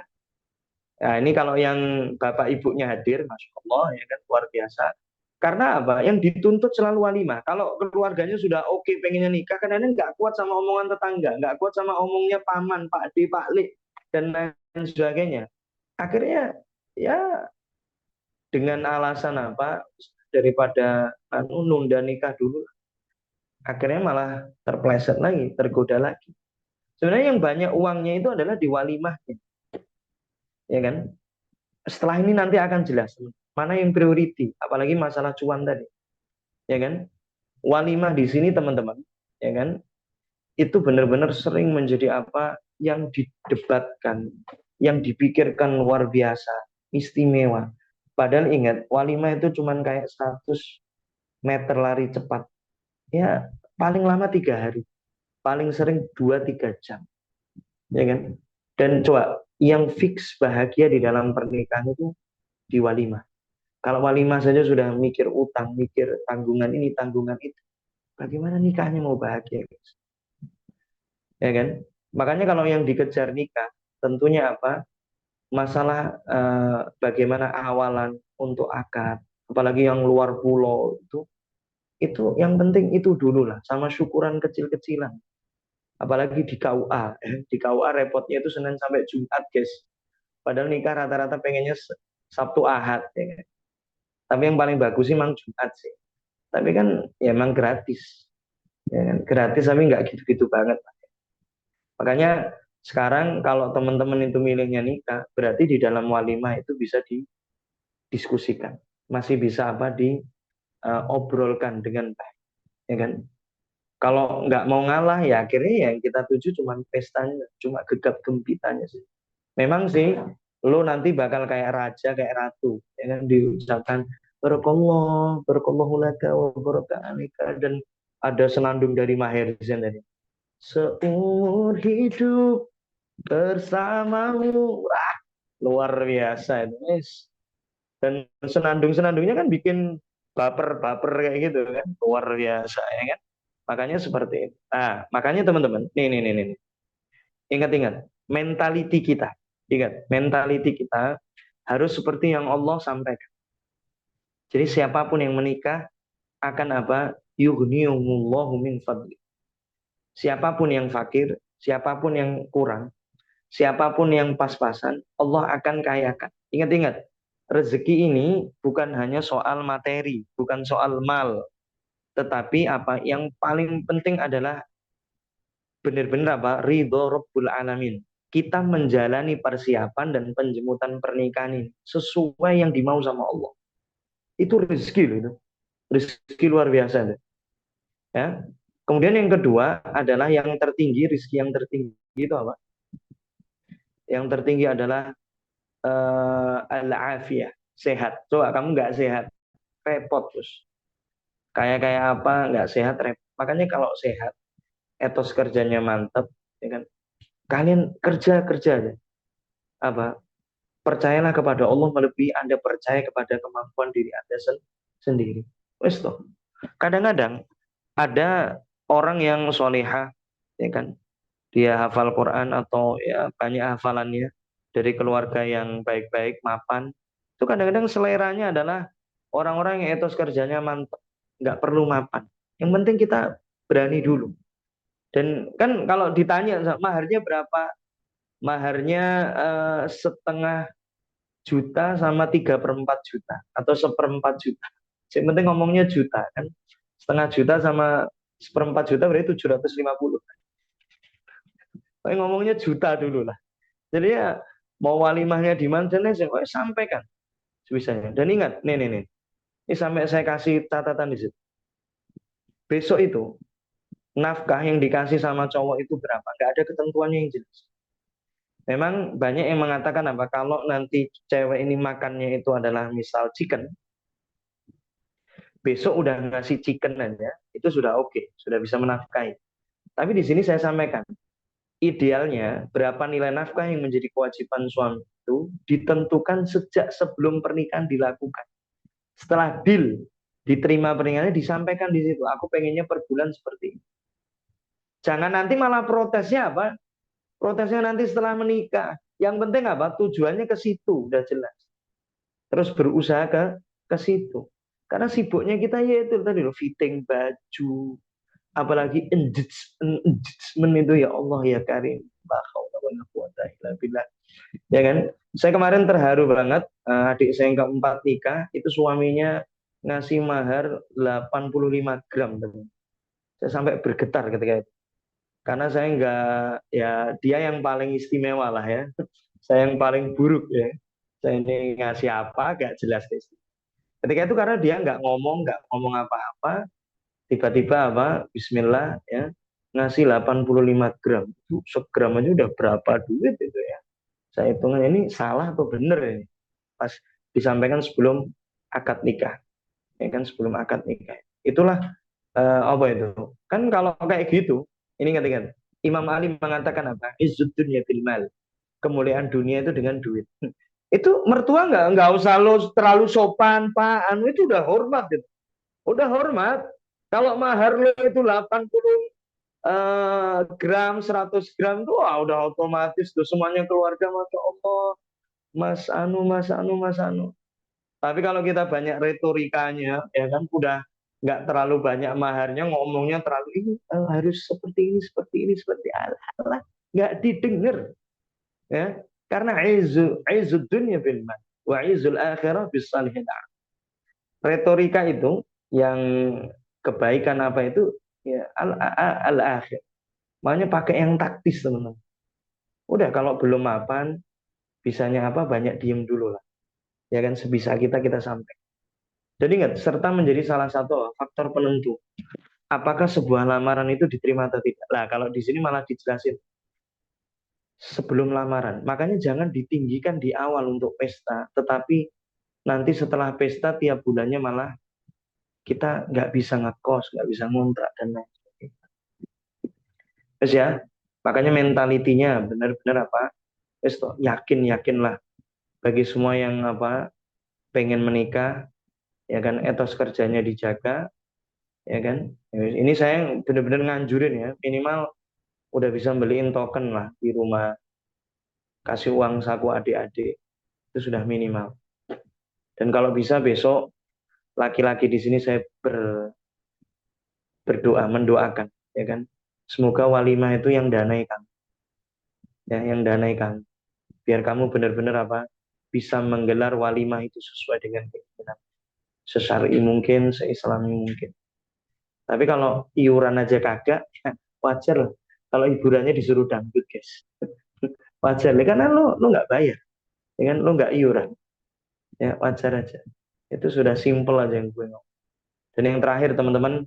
nah ini kalau yang bapak ibunya hadir, masya Allah, ya kan luar biasa. Karena apa? Yang dituntut selalu walimah. Kalau keluarganya sudah oke, pengennya nikah, kadang-kadang nggak kuat sama omongan tetangga, nggak kuat sama omongnya paman, Pak D, Pak Lik, dan lain sebagainya. Akhirnya ya dengan alasan apa? Daripada nunda nikah dulu, akhirnya malah terpleset lagi, tergoda lagi. Sebenarnya yang banyak uangnya itu adalah di walimahnya, ya kan? Setelah ini nanti akan jelas mana yang priority, apalagi masalah cuan tadi, ya kan? Walimah di sini teman-teman, ya kan? Itu benar-benar sering menjadi apa yang didebatkan, yang dipikirkan luar biasa, istimewa. Padahal ingat, walimah itu cuma kayak 100 meter lari cepat. Ya, paling lama 3 hari, paling sering 2-3 jam, ya kan? Dan coba yang fix bahagia di dalam pernikahan itu di walimah. Kalau walimah saja sudah mikir utang, mikir tanggungan ini, tanggungan itu. Bagaimana nikahnya mau bahagia, guys? Ya kan? Makanya kalau yang dikejar nikah, tentunya apa? Masalah bagaimana awalan untuk akad, apalagi yang luar pulau itu yang penting itu dulu lah, sama syukuran kecil-kecilan. Apalagi di KUA, di KUA repotnya itu Senin sampai Jumat, guys. Padahal nikah rata-rata pengennya Sabtu Ahad, ya kan? Tapi yang paling bagus sih memang Jumat sih. Tapi kan ya emang gratis, ya kan? Gratis tapi nggak gitu-gitu banget. Makanya sekarang kalau teman-teman itu milihnya nikah, berarti di dalam walimah itu bisa didiskusikan, masih bisa apa diobrolkan dengan baik, ya kan? Kalau nggak mau ngalah ya akhirnya yang kita tuju cuma pestanya, cuma gegap gempitanya sih. Memang sih lo nanti bakal kayak raja, kayak ratu, ya kan diucapkan barakallah, barakallahu laka wa baraka alika, dan ada senandung dari Maher Zain tadi. Seumur hidup bersamamu. Wah, luar biasa itu, guys. Dan senandung-senandungnya kan bikin baper-baper kayak gitu kan. Luar biasa ya kan. Makanya seperti itu. Nah, makanya teman-teman, nih. Ingat-ingat, mentality kita. Ingat, mentality kita harus seperti yang Allah sampaikan. Jadi siapapun yang menikah akan apa? Yughniyumullahu min fadli. Siapapun yang fakir, siapapun yang kurang, siapapun yang pas-pasan, Allah akan kayakan. Ingat-ingat, rezeki ini bukan hanya soal materi, bukan soal mal, tetapi apa yang paling penting adalah benar-benar apa? Ridho Rabbul Alamin. Kita menjalani persiapan dan penjemputan pernikahan ini sesuai yang dimau sama Allah. Itu rezeki loh itu. Rezeki luar biasa loh. Ya. Kemudian yang kedua adalah yang tertinggi, rezeki yang tertinggi itu apa? Yang tertinggi adalah al-afiyah, sehat. Coba kamu nggak sehat, repot terus. kayak kayak apa nggak sehat repot. Makanya kalau sehat, etos kerjanya mantap, ya kan? Kalian kerja kerja aja. Apa? Percayalah kepada Allah melebihi Anda percaya kepada kemampuan diri Anda sendiri. Wes toh. Kadang-kadang ada orang yang solehah, ya kan? Dia hafal Quran atau ya banyak hafalannya dari keluarga yang baik-baik, mapan. Itu kadang-kadang seleranya adalah orang-orang yang etos kerjanya mantap, nggak perlu mapan. Yang penting kita berani dulu. Dan kan kalau ditanya maharnya berapa, maharnya 1,5 juta sama 3/4 juta atau 1/4 juta. Yang penting ngomongnya juta kan, 1/2 juta sama 1/4 juta berarti 750. Tapi ngomongnya juta dulu lah. Jadi ya mau walimahnya di mana dan saya sampaikan sebisanya. Dan ingat, nih, ini sampai saya kasih catatan di situ. Besok itu nafkah yang dikasih sama cowok itu berapa? Nggak ada ketentuannya yang jelas. Memang banyak yang mengatakan apa? Kalau nanti cewek ini makannya itu adalah misal chicken, besok udah ngasih chicken aja, itu sudah oke, sudah bisa menafkahi. Tapi di sini saya sampaikan, idealnya berapa nilai nafkah yang menjadi kewajiban suami itu ditentukan sejak sebelum pernikahan dilakukan. Setelah deal diterima pernikahannya disampaikan di situ. Aku pengennya per bulan seperti ini. Jangan nanti malah protesnya apa? Protesnya nanti setelah menikah. Yang penting apa? Tujuannya ke situ, udah jelas. Terus berusaha ke situ. Karena sibuknya kita ya itu tadi loh, fitting baju, apalagi engagement itu ya Allah ya Karim. Ya kan? Saya kemarin terharu banget, adik saya yang keempat nikah, itu suaminya ngasih mahar 85 gram. Saya sampai bergetar ketika itu. Karena saya nggak, ya dia yang paling istimewa lah ya. Saya yang paling buruk ya. Saya ini ngasih apa, gak jelas. Ketika itu karena dia nggak ngomong apa-apa, tiba-tiba apa, Bismillah ya, ngasih 85 gram. Itu segram aja udah berapa duit itu ya. Saya hitungan ini salah atau bener ini. Pas disampaikan sebelum akad nikah. Ya kan sebelum akad nikah. Itulah apa itu? Kan kalau kayak gitu, ini ingat-ingat. Imam Ali mengatakan apa? Izzud dunya bil mal. Kemuliaan dunia itu dengan duit. Itu mertua nggak usah lo terlalu sopan, Pak. Anu itu udah hormat gitu. Udah hormat. Kalau mahar lo itu 80 gram, 100 gram tuh udah otomatis tuh semuanya keluarga, Masya Allah. Mas Anu, Mas Anu, Mas Anu. Tapi kalau kita banyak retorikanya, ya kan udah nggak terlalu banyak maharnya, ngomongnya terlalu ini harus seperti ini, seperti ini, seperti Allah, nggak didengar, ya. Karena izud dunya bil mal wa izul akhirah bis salihin. Retorika itu yang kebaikan apa itu ya al akhir. Makanya pakai yang taktis teman-teman. Udah kalau belum mapan, bisanya apa banyak diem dulu lah. Ya kan sebisa kita kita sampai. Jadi ingat, serta menjadi salah satu faktor penentu. Apakah sebuah lamaran itu diterima atau tidak? Nah, kalau di sini malah dijelasin sebelum lamaran. Makanya jangan ditinggikan di awal untuk pesta, tetapi nanti setelah pesta tiap bulannya malah kita nggak bisa ngekos, nggak bisa ngontrak dan lain sebagainya. Terus ya, makanya mentalitinya benar-benar apa? Yakin yakinlah bagi semua yang apa pengen menikah, ya kan etos kerjanya dijaga, ya kan. Ini saya benar-benar nganjurin ya, minimal udah bisa beliin token lah di rumah, kasih uang saku adik-adik itu sudah minimal. Dan kalau bisa besok laki-laki di sini saya berdoa mendoakan, ya kan. Semoga walimah itu yang danaikan, ya yang danaikan. Biar kamu benar-benar apa bisa menggelar walimah itu sesuai dengan keinginan, sesyar'i mungkin, seislami mungkin. Tapi kalau iuran aja kagak, ya wajar lah. Kalau hiburannya disuruh dangdut, guys. Wajar lah, karena lo nggak bayar, ya kan? Lo nggak iuran, ya wajar aja. Itu sudah simple aja yang gue ngomong. Dan yang terakhir teman-teman,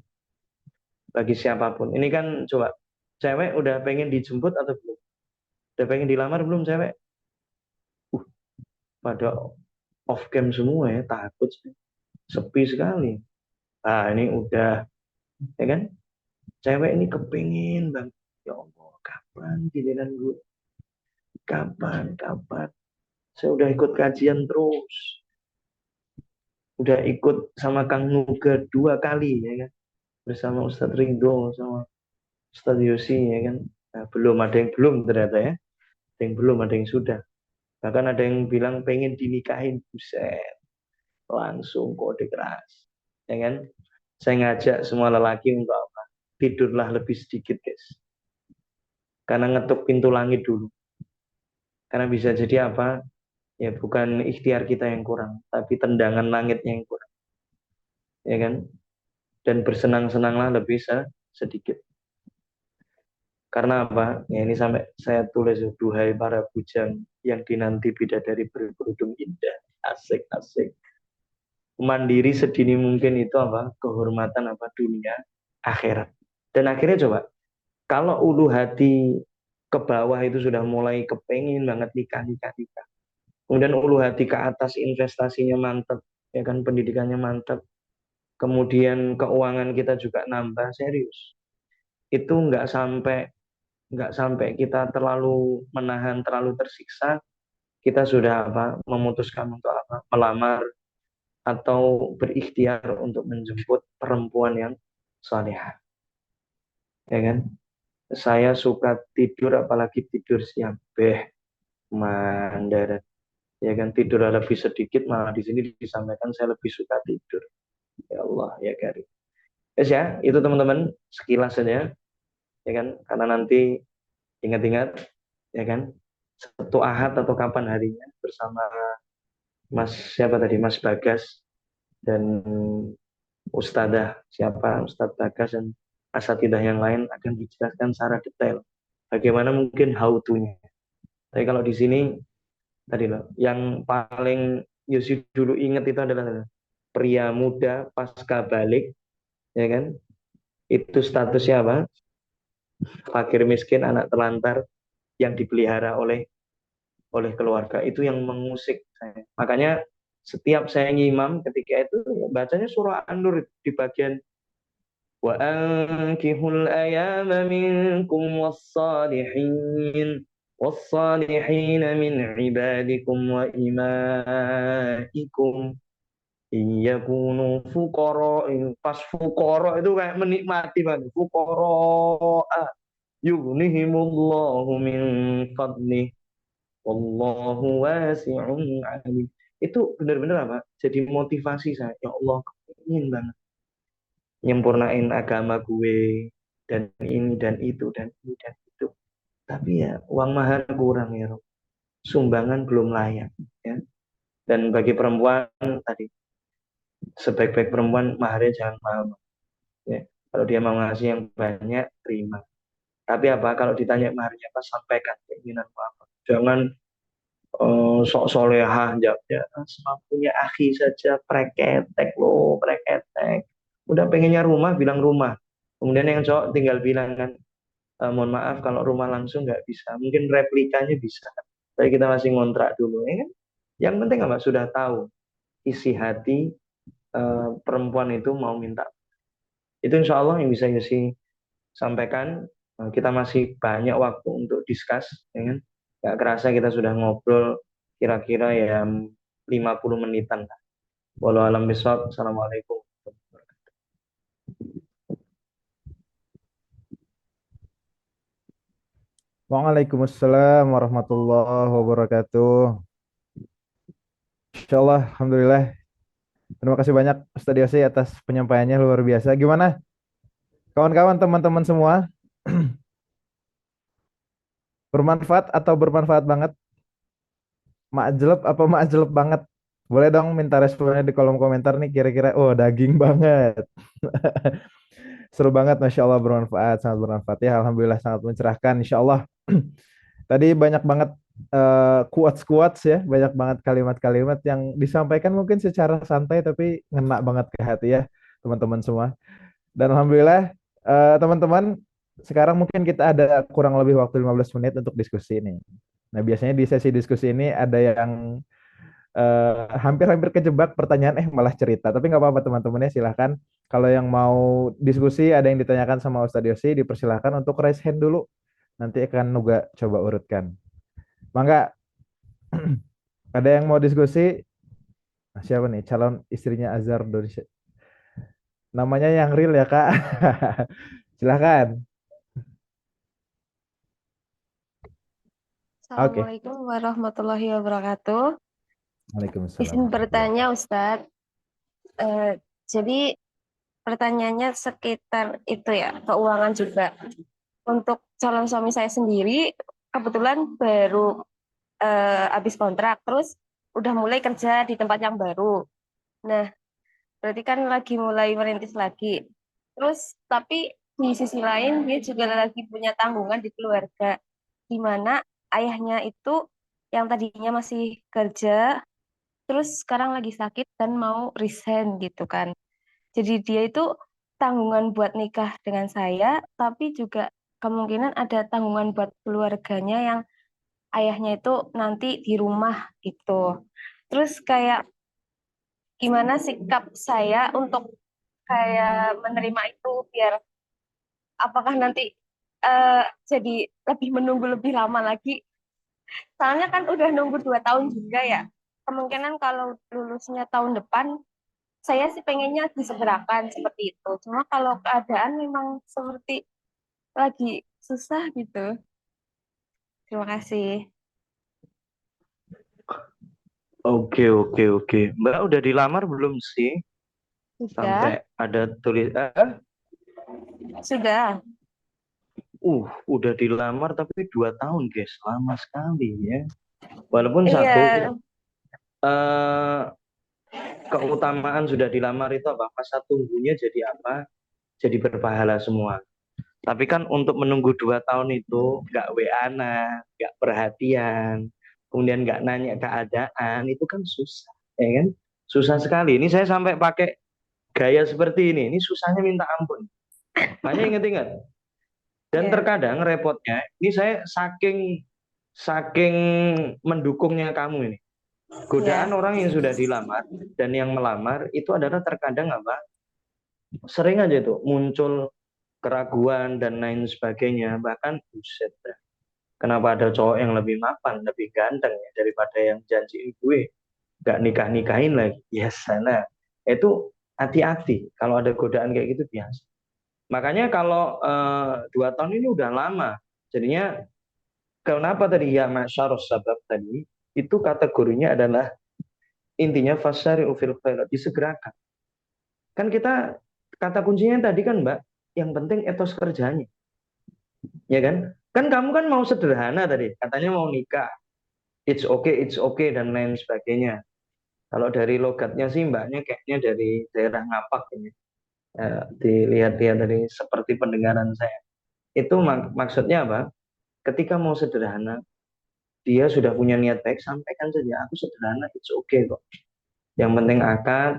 bagi siapapun, ini kan coba, cewek udah pengen dijemput atau belum? Udah pengen dilamar belum cewek? Pada off cam semua ya, takut, sepi sekali. Nah, ini udah, ya kan? Cewek ini kepingin banget. Ya Allah, kapan giliran gue? Kapan, kapan? Saya udah ikut kajian terus. Udah ikut sama Kang Nuga 2 kali, ya kan? Bersama Ustadz Ringo, sama Ustadz Yosi, ya kan? Nah, belum ada yang belum ternyata ya. Ada yang belum, ada yang sudah. Bahkan ada yang bilang pengen dinikahin. Buset, langsung kode keras. Ya kan? Saya ngajak semua lelaki untuk apa? Tidurlah lebih sedikit, guys. Karena ngetuk pintu langit dulu. Karena bisa jadi apa? Ya bukan ikhtiar kita yang kurang, tapi tendangan langitnya yang kurang. Ya kan? Dan bersenang-senanglah lebih sedikit. Karena apa? Ya ini sampai saya tulis, duhai para bujang yang dinanti bidadari berkerudung indah. Asik, asik. Mandiri sedini mungkin itu apa? Kehormatan apa? Dunia, akhirat. Dan akhirnya coba, kalau ulu hati ke bawah itu sudah mulai kepengen banget nikah, nikah, nikah. Kemudian ulu hati ke atas investasinya mantap, ya kan, pendidikannya mantap. Kemudian keuangan kita juga nambah, serius. Itu nggak sampai kita terlalu menahan, terlalu tersiksa, kita sudah apa? Memutuskan untuk apa? Melamar atau berikhtiar untuk menjemput perempuan yang salehah, ya kan? Saya suka tidur, apalagi tidur siang, mandarat, ya kan, tidur lebih sedikit, malah di sini disampaikan saya lebih suka tidur. Ya Allah, ya Karim. Yes, ya, itu teman-teman sekilas saja, ya kan, karena nanti ingat-ingat, ya kan, Sabtu Ahad atau kapan harinya bersama Mas siapa tadi, Mas Bagas dan Ustadzah siapa, Ustadz Bagas dan asatidah yang lain akan dijelaskan secara detail bagaimana mungkin how to-nya. Tapi kalau di sini tadi loh, yang paling Yusi dulu ingat itu adalah pria muda pasca balik, ya kan? Itu statusnya apa? Fakir miskin, anak telantar yang dipelihara oleh keluarga. Itu yang mengusik saya. Makanya setiap saya ngimam ketika itu bacanya surah An-Nur di bagian wa ankihul ayama minkum was-salihin min ibadikum wa imaikum iyakunu fuqara. Pas fuqara itu kayak menikmati banget. Fuqara yughnihimullahu min fadlih wallahu wasi'un alim. Itu benar-benar apa? Jadi motivasi saya. Ya Allah, ingin banget nyempurnain agama gue dan ini dan itu dan ini dan itu. Tapi ya uang mahar kurang ya, Rob. Sumbangan belum layak, ya. Dan bagi perempuan tadi, sebaik-baik perempuan maharnya jangan mahal, ya. Kalau dia mau ngasih yang banyak, terima. Tapi apa, kalau ditanya maharnya apa, sampaikan keinginan apa. Jangan sok solehah, ya, semampunya akhi saja, preketek lo, preketek. Udah pengennya rumah, bilang rumah. Kemudian yang cowok tinggal bilang kan, mohon maaf kalau rumah langsung nggak bisa, mungkin replikanya bisa. Tapi kita masih ngontrak dulu, ya kan? Yang penting apa? Sudah tahu isi hati perempuan itu mau minta. Itu insya Allah yang bisa Yusi sampaikan. Kita masih banyak waktu untuk discuss, ya kan? Gak kerasa kita sudah ngobrol kira-kira ya 50 menitan. Walau alam bisawab. Assalamualaikum. Waalaikumsalam warahmatullahi wabarakatuh. Insyaallah, alhamdulillah. Terima kasih banyak Ustaz Yosi atas penyampaiannya luar biasa. Gimana kawan-kawan teman-teman semua? Bermanfaat atau bermanfaat banget? Makjeleb apa makjeleb banget? Boleh dong minta responnya di kolom komentar nih kira-kira. Oh, daging banget. Seru banget, Masya Allah, bermanfaat, sangat bermanfaat ya. Alhamdulillah sangat mencerahkan, Insya Allah. Tadi banyak banget quotes-quotes ya, banyak banget kalimat-kalimat yang disampaikan mungkin secara santai tapi ngena banget ke hati ya, teman-teman semua. Dan Alhamdulillah, teman-teman, sekarang mungkin kita ada kurang lebih waktu 15 menit untuk diskusi ini. Nah, biasanya di sesi diskusi ini ada yang hampir-hampir kejebak pertanyaan, malah cerita. Tapi nggak apa-apa teman-teman ya, silahkan Kalau yang mau diskusi, ada yang ditanyakan sama Ustadz Yosi, dipersilahkan untuk raise hand dulu. Nanti akan Nuga coba urutkan. Mangga, ada yang mau diskusi? Nah, siapa nih calon istrinya Azhar Indonesia? Namanya yang real ya, Kak. Silahkan. Oke. Assalamualaikum warahmatullahi wabarakatuh. Waalaikumsalam Izin warahmatullahi. bertanya, Ustadz. Eh, jadi pertanyaannya sekitar itu ya, keuangan juga. Untuk calon suami saya sendiri, kebetulan baru habis kontrak, terus udah mulai kerja di tempat yang baru. Nah, berarti kan lagi mulai merintis lagi. Terus, tapi di sisi lain dia juga lagi punya tanggungan di keluarga, di mana ayahnya itu yang tadinya masih kerja terus sekarang lagi sakit dan mau resign gitu kan. Jadi dia itu tanggungan buat nikah dengan saya, tapi juga kemungkinan ada tanggungan buat keluarganya yang ayahnya itu nanti di rumah gitu. Terus kayak gimana sikap saya untuk kayak menerima itu biar apakah nanti jadi lebih menunggu lebih lama lagi. Soalnya kan udah nunggu 2 tahun juga ya. Kemungkinan kalau lulusnya tahun depan saya sih pengennya disegerakan seperti itu. Cuma kalau keadaan memang seperti lagi susah gitu. Terima kasih. Oke, oke, oke. Mbak udah dilamar belum sih? Sudah, Sampai ada tulis, sudah. udah dilamar tapi 2 tahun, guys. Lama sekali ya. Walaupun satu, Iya, eh, keutamaan sudah dilamar itu apa? Masa tunggunya jadi apa? Jadi berpahala semua. Tapi kan untuk menunggu 2 tahun itu nggak WA-an, nggak perhatian, kemudian nggak nanya keadaan, itu kan susah, ya kan? Susah sekali. Ini saya sampai pakai gaya seperti ini susahnya minta ampun. Makanya ingat-ingat. Dan iya, terkadang repotnya, ini saya saking saking mendukungnya kamu ini. Godaan iya, orang yang sudah dilamar dan yang melamar itu adalah terkadang apa? Sering aja tuh muncul keraguan dan lain sebagainya. Bahkan buset dah. Kenapa ada cowok yang lebih mapan, lebih ganteng ya, daripada yang janjiin gue gak nikah-nikahin lagi. Ya sana. Itu hati-hati kalau ada godaan kayak gitu biasa. Makanya kalau 2 tahun ini udah lama. Jadinya kenapa tadi ya masyarus sabab tadi itu kategorinya adalah intinya fasari ufil khairat disegerakan. Kan kita kata kuncinya tadi kan Mbak, yang penting etos kerjanya, ya kan? Kan kamu kan mau sederhana tadi, katanya mau nikah, it's okay dan lain sebagainya. Kalau dari logatnya sih mbaknya kayaknya dari daerah Ngapak ini. Dilihat-lihat dari seperti pendengaran saya. Itu maksudnya apa? Ketika mau sederhana, dia sudah punya niat baik, sampaikan saja, aku sederhana, it's okay kok. Yang penting akad,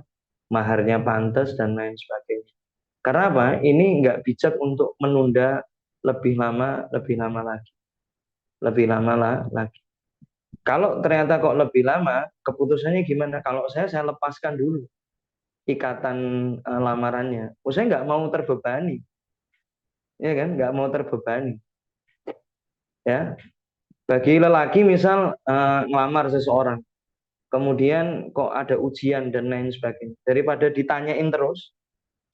maharnya pantas dan lain sebagainya. Karena apa? Ini nggak bijak untuk menunda lebih lama lagi, lebih lama lagi. Kalau ternyata kok lebih lama, keputusannya gimana? Kalau saya lepaskan dulu ikatan lamarannya. Saya nggak mau terbebani, ya kan? Nggak mau terbebani, ya. Bagi lelaki misal ngelamar seseorang, kemudian kok ada ujian dan lain sebagainya, daripada ditanyain terus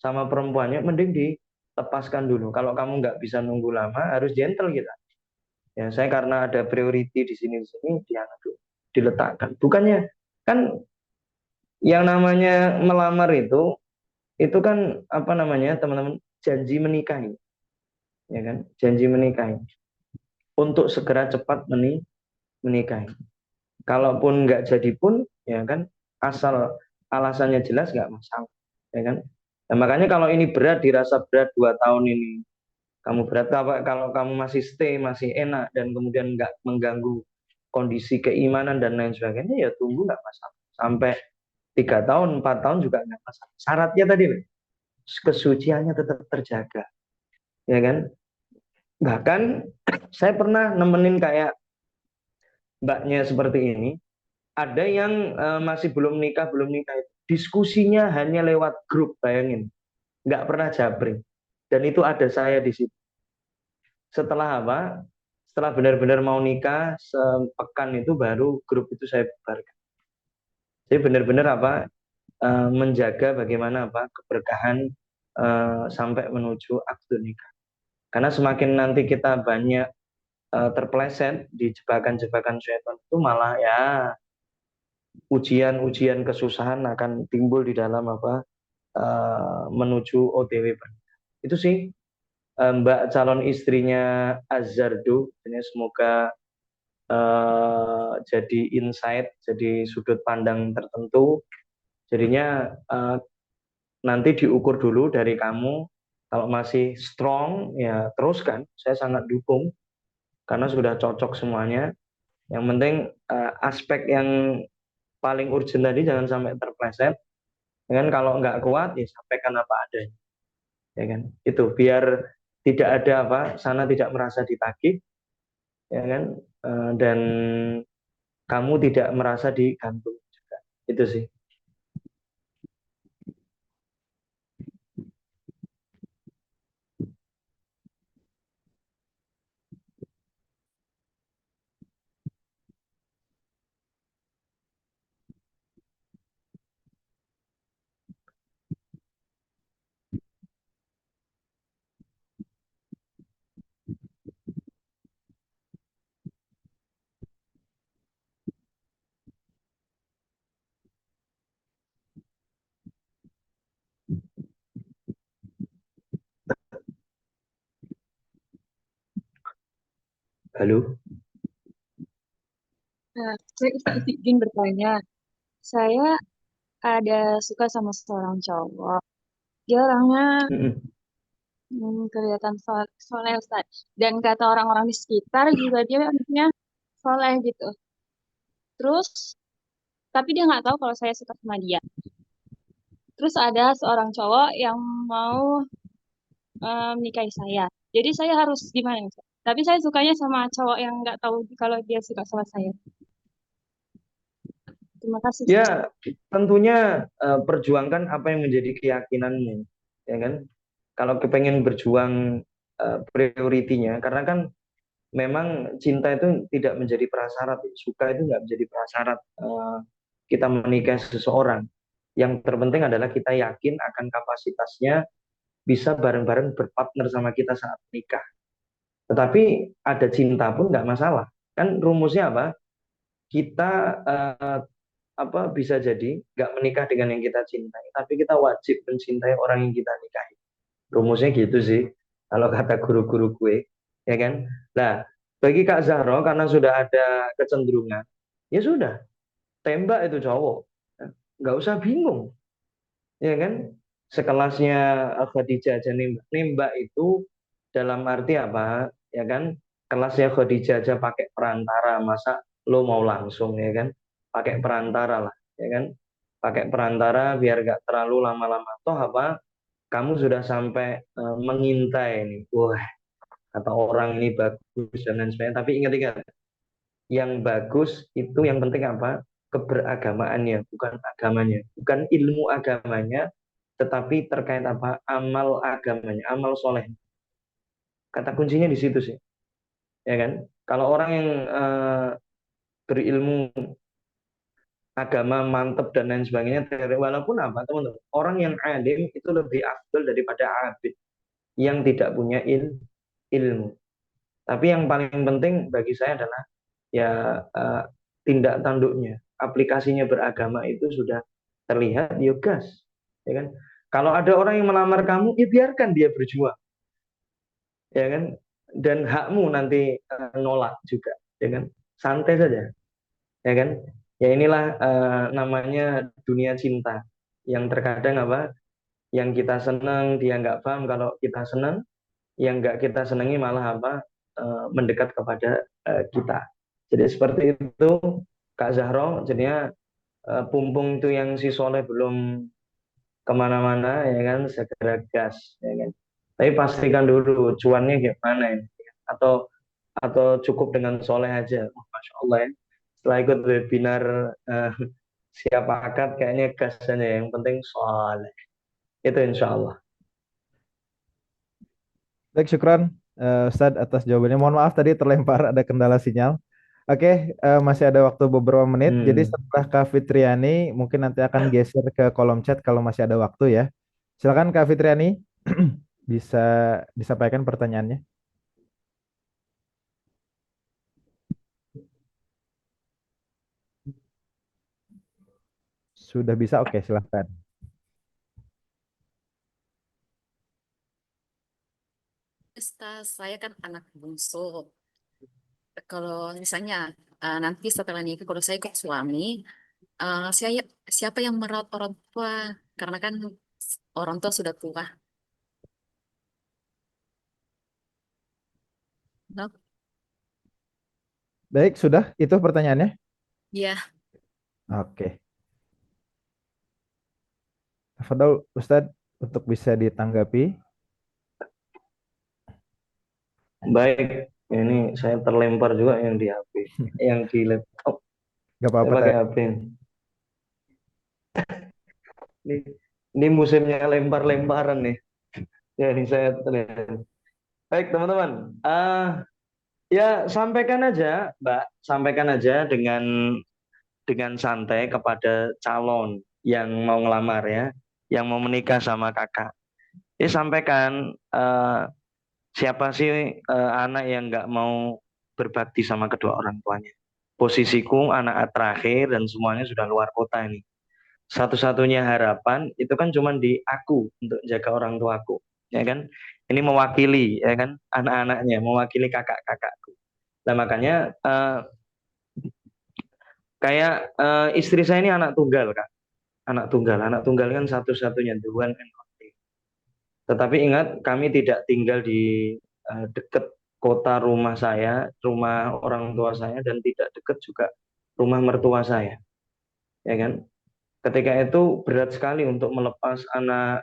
sama perempuannya, mending dilepaskan dulu. Kalau kamu nggak bisa nunggu lama, harus gentle kita. Ya, saya karena ada priority di sini dia diletakkan. Bukannya kan yang namanya melamar itu kan apa namanya teman-teman janji menikahi, ya kan? Janji menikahi untuk segera cepat menikahi. Kalaupun nggak jadi pun, ya kan, asal alasannya jelas nggak masalah, ya kan? Nah, makanya kalau ini berat, dirasa berat 2 tahun ini, kamu berat apa? Kalau kamu masih stay, masih enak dan kemudian nggak mengganggu kondisi keimanan dan lain sebagainya, ya tunggu nggak masalah. Sampai 3 tahun, 4 tahun juga nggak masalah. Syaratnya tadi, kesuciannya tetap terjaga, ya kan? Bahkan saya pernah nemenin kayak mbaknya seperti ini, ada yang masih belum nikah, diskusinya hanya lewat grup, bayangin. nggak pernah jabring. Dan itu ada saya di situ. Setelah apa? Setelah benar-benar mau nikah, sepekan itu baru grup itu saya bubarkan. Jadi benar-benar apa? Menjaga bagaimana apa keberkahan sampai menuju akad nikah. Karena semakin nanti kita banyak terpeleset di jebakan-jebakan syaitan itu malah ya ujian-ujian kesusahan akan timbul di dalam apa menuju OTW. Itu sih Mbak calon istrinya Azardu, semoga jadi insight, jadi sudut pandang tertentu. Jadinya nanti diukur dulu dari kamu. Kalau masih strong, ya teruskan. Saya sangat dukung karena sudah cocok semuanya. Yang penting aspek yang paling urgent tadi jangan sampai terpleset. Dengan kalau nggak kuat, ya sampaikan apa adanya. Ya kan? Itu biar tidak ada apa, sana tidak merasa ditagih, ya kan? Dan kamu tidak merasa digantung juga. Itu sih. Halo. Nah, saya izin bertanya. Saya ada suka sama seorang cowok. Dia orangnya kelihatan soleh, Ustaz. Dan kata orang-orang di sekitar juga dia anaknya soleh gitu. Terus, tapi dia nggak tahu kalau saya suka sama dia. Terus ada seorang cowok yang mau menikahi saya. Jadi saya harus gimana, Ustaz? Tapi saya sukanya sama cowok yang nggak tahu kalau dia suka sama saya. Terima kasih, Ustaz. Ya, tentunya perjuangkan apa yang menjadi keyakinanmu, ya kan? Kalau kepengen berjuang prioritinya, karena kan memang cinta itu tidak menjadi prasyarat, suka itu nggak menjadi prasyarat kita menikah seseorang. Yang terpenting adalah kita yakin akan kapasitasnya bisa bareng-bareng berpartner sama kita saat nikah. Tetapi ada cinta pun nggak masalah. Kan rumusnya apa? Kita apa bisa jadi nggak menikah dengan yang kita cintai, tapi kita wajib mencintai orang yang kita nikahi. Rumusnya gitu sih, kalau kata guru-guru gue, ya kan? Nah, bagi Kak Zahro karena sudah ada kecenderungan, ya sudah, tembak itu cowok, nggak usah bingung, ya kan? Sekelasnya Khadijah aja nembak, nembak itu dalam arti apa, ya kan? Kelasnya Khadijah aja pakai perantara, masa lo mau langsung, ya kan? Pakai perantara lah, ya kan? Pakai perantara biar gak terlalu lama-lama. Toh apa? Kamu sudah sampai mengintai nih, wah kata orang ini bagus dan lain sebagainya. Tapi ingat-ingat, yang bagus itu yang penting apa? Keberagamaannya, bukan agamanya, bukan ilmu agamanya, tetapi terkait apa? Amal agamanya, amal soleh. Kata kuncinya di situ sih, ya kan? Kalau orang yang berilmu agama mantep dan lain sebagainya, walaupun apa teman-teman, orang yang alim itu lebih afdol daripada abid yang tidak punya ilmu. Tapi yang paling penting bagi saya adalah ya tindak tanduknya, aplikasinya beragama itu sudah terlihat, ya gas, ya kan? Kalau ada orang yang melamar kamu, ya biarkan dia berjuang, ya kan? Dan hakmu nanti nolak juga, ya kan? Santai saja, ya kan? Ya inilah namanya dunia cinta, yang terkadang apa? Yang kita senang dia nggak paham kalau kita senang, yang nggak kita senangi malah apa? Mendekat kepada kita. Jadi seperti itu Kak Zahro, jadinya pumpung itu yang si Soleh belum kemana-mana, ya kan, segera gas, ya kan. Tapi pastikan dulu cuannya gimana ini, atau cukup dengan Soleh aja. Oh, Masya Allah ya. Setelah ikut webinar siap akad kayaknya gas aja, yang penting Soleh. Itu insya Allah. Baik, syukran Ustadz atas jawabannya. Mohon maaf tadi terlempar ada kendala sinyal. Oke, masih ada waktu beberapa menit. Jadi Hmm. setelah Kak Fitriani mungkin nanti akan geser ke kolom chat kalau masih ada waktu ya. Silakan Kak Fitriani bisa disampaikan pertanyaannya. Sudah bisa? Oke, silahkan. Ustaz, saya kan anak bungsu. Kalau misalnya nanti setelah nikah, kalau saya ikut suami, saya siapa yang merawat orang tua? Karena kan orang tua sudah tua. No? Baik, sudah itu pertanyaannya. Ya, Oke. Tafadhol Ustadz untuk bisa ditanggapi. Baik, ini saya terlempar juga yang di HP, yang di laptop. Gak Saya apa-apa pakai tadi. HP. Ini, ini musimnya lempar-lemparan nih. Ya, ini saya terlempar. Baik, teman-teman. Ya, sampaikan aja, Mbak. Sampaikan aja dengan santai kepada calon yang mau ngelamar ya, yang mau menikah sama kakak. Sampaikan siapa sih anak yang nggak mau berbakti sama kedua orang tuanya. Posisiku anak terakhir dan semuanya sudah luar kota ini. Satu-satunya harapan itu kan cuma di aku untuk jaga orang tuaku, ya kan? Ini mewakili, ya kan? Anak-anaknya, mewakili kakak-kakakku. Nah makanya kayak istri saya ini anak tunggal, Kak. Anak tunggal kan satu-satunya the one and only. Tetapi ingat, kami tidak tinggal di dekat kota rumah saya, rumah orang tua saya, dan tidak dekat juga rumah mertua saya, ya kan? Ketika itu berat sekali untuk melepas anak.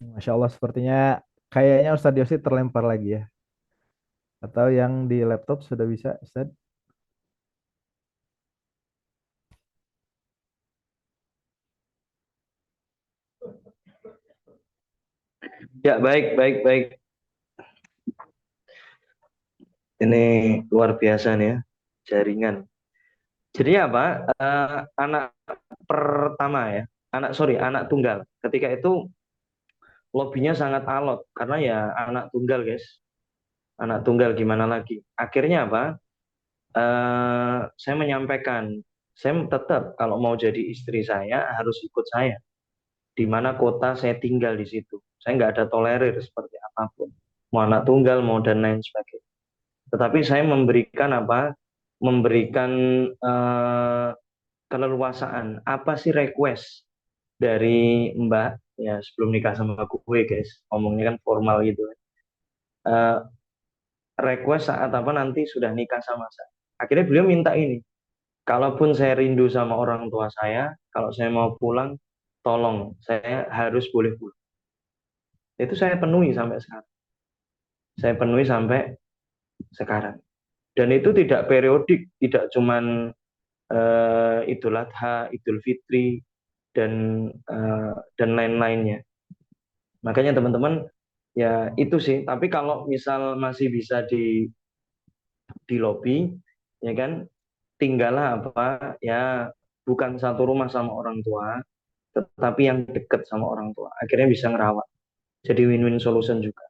Masya Allah, sepertinya kayaknya Ustadz Yosi terlempar lagi ya. Atau yang di laptop sudah bisa, Ustadz? Ya, baik, baik, baik. Ini luar biasa nih ya, jaringan. Jadi apa? Anak pertama ya, anak tunggal. Ketika itu lobbynya sangat alot karena ya anak tunggal, guys. Anak tunggal gimana lagi? Akhirnya apa? Saya menyampaikan, saya tetap kalau mau jadi istri saya harus ikut saya. Di mana kota saya tinggal di situ. Saya nggak ada tolerir seperti apapun. Mau anak tunggal, mau dan lain sebagainya. Tetapi saya memberikan apa? Memberikan eh, keleluasaan. Apa sih request dari Mbak ya sebelum nikah sama gue, guys? Ngomongnya kan formal gitu. Eh, Request saat apa nanti sudah nikah sama saya. Akhirnya beliau minta ini. Kalaupun saya rindu sama orang tua saya, kalau saya mau pulang, tolong saya harus boleh pulang. Itu saya penuhi sampai sekarang. Saya penuhi sampai sekarang. Dan itu tidak periodik, tidak cuman Idul Adha, Idul Fitri, dan lain-lainnya. Makanya teman-teman ya itu sih. Tapi kalau misal masih bisa di lobby, ya kan, tinggallah apa ya bukan satu rumah sama orang tua, tetapi yang dekat sama orang tua. Akhirnya bisa ngerawat. Jadi win-win solution juga.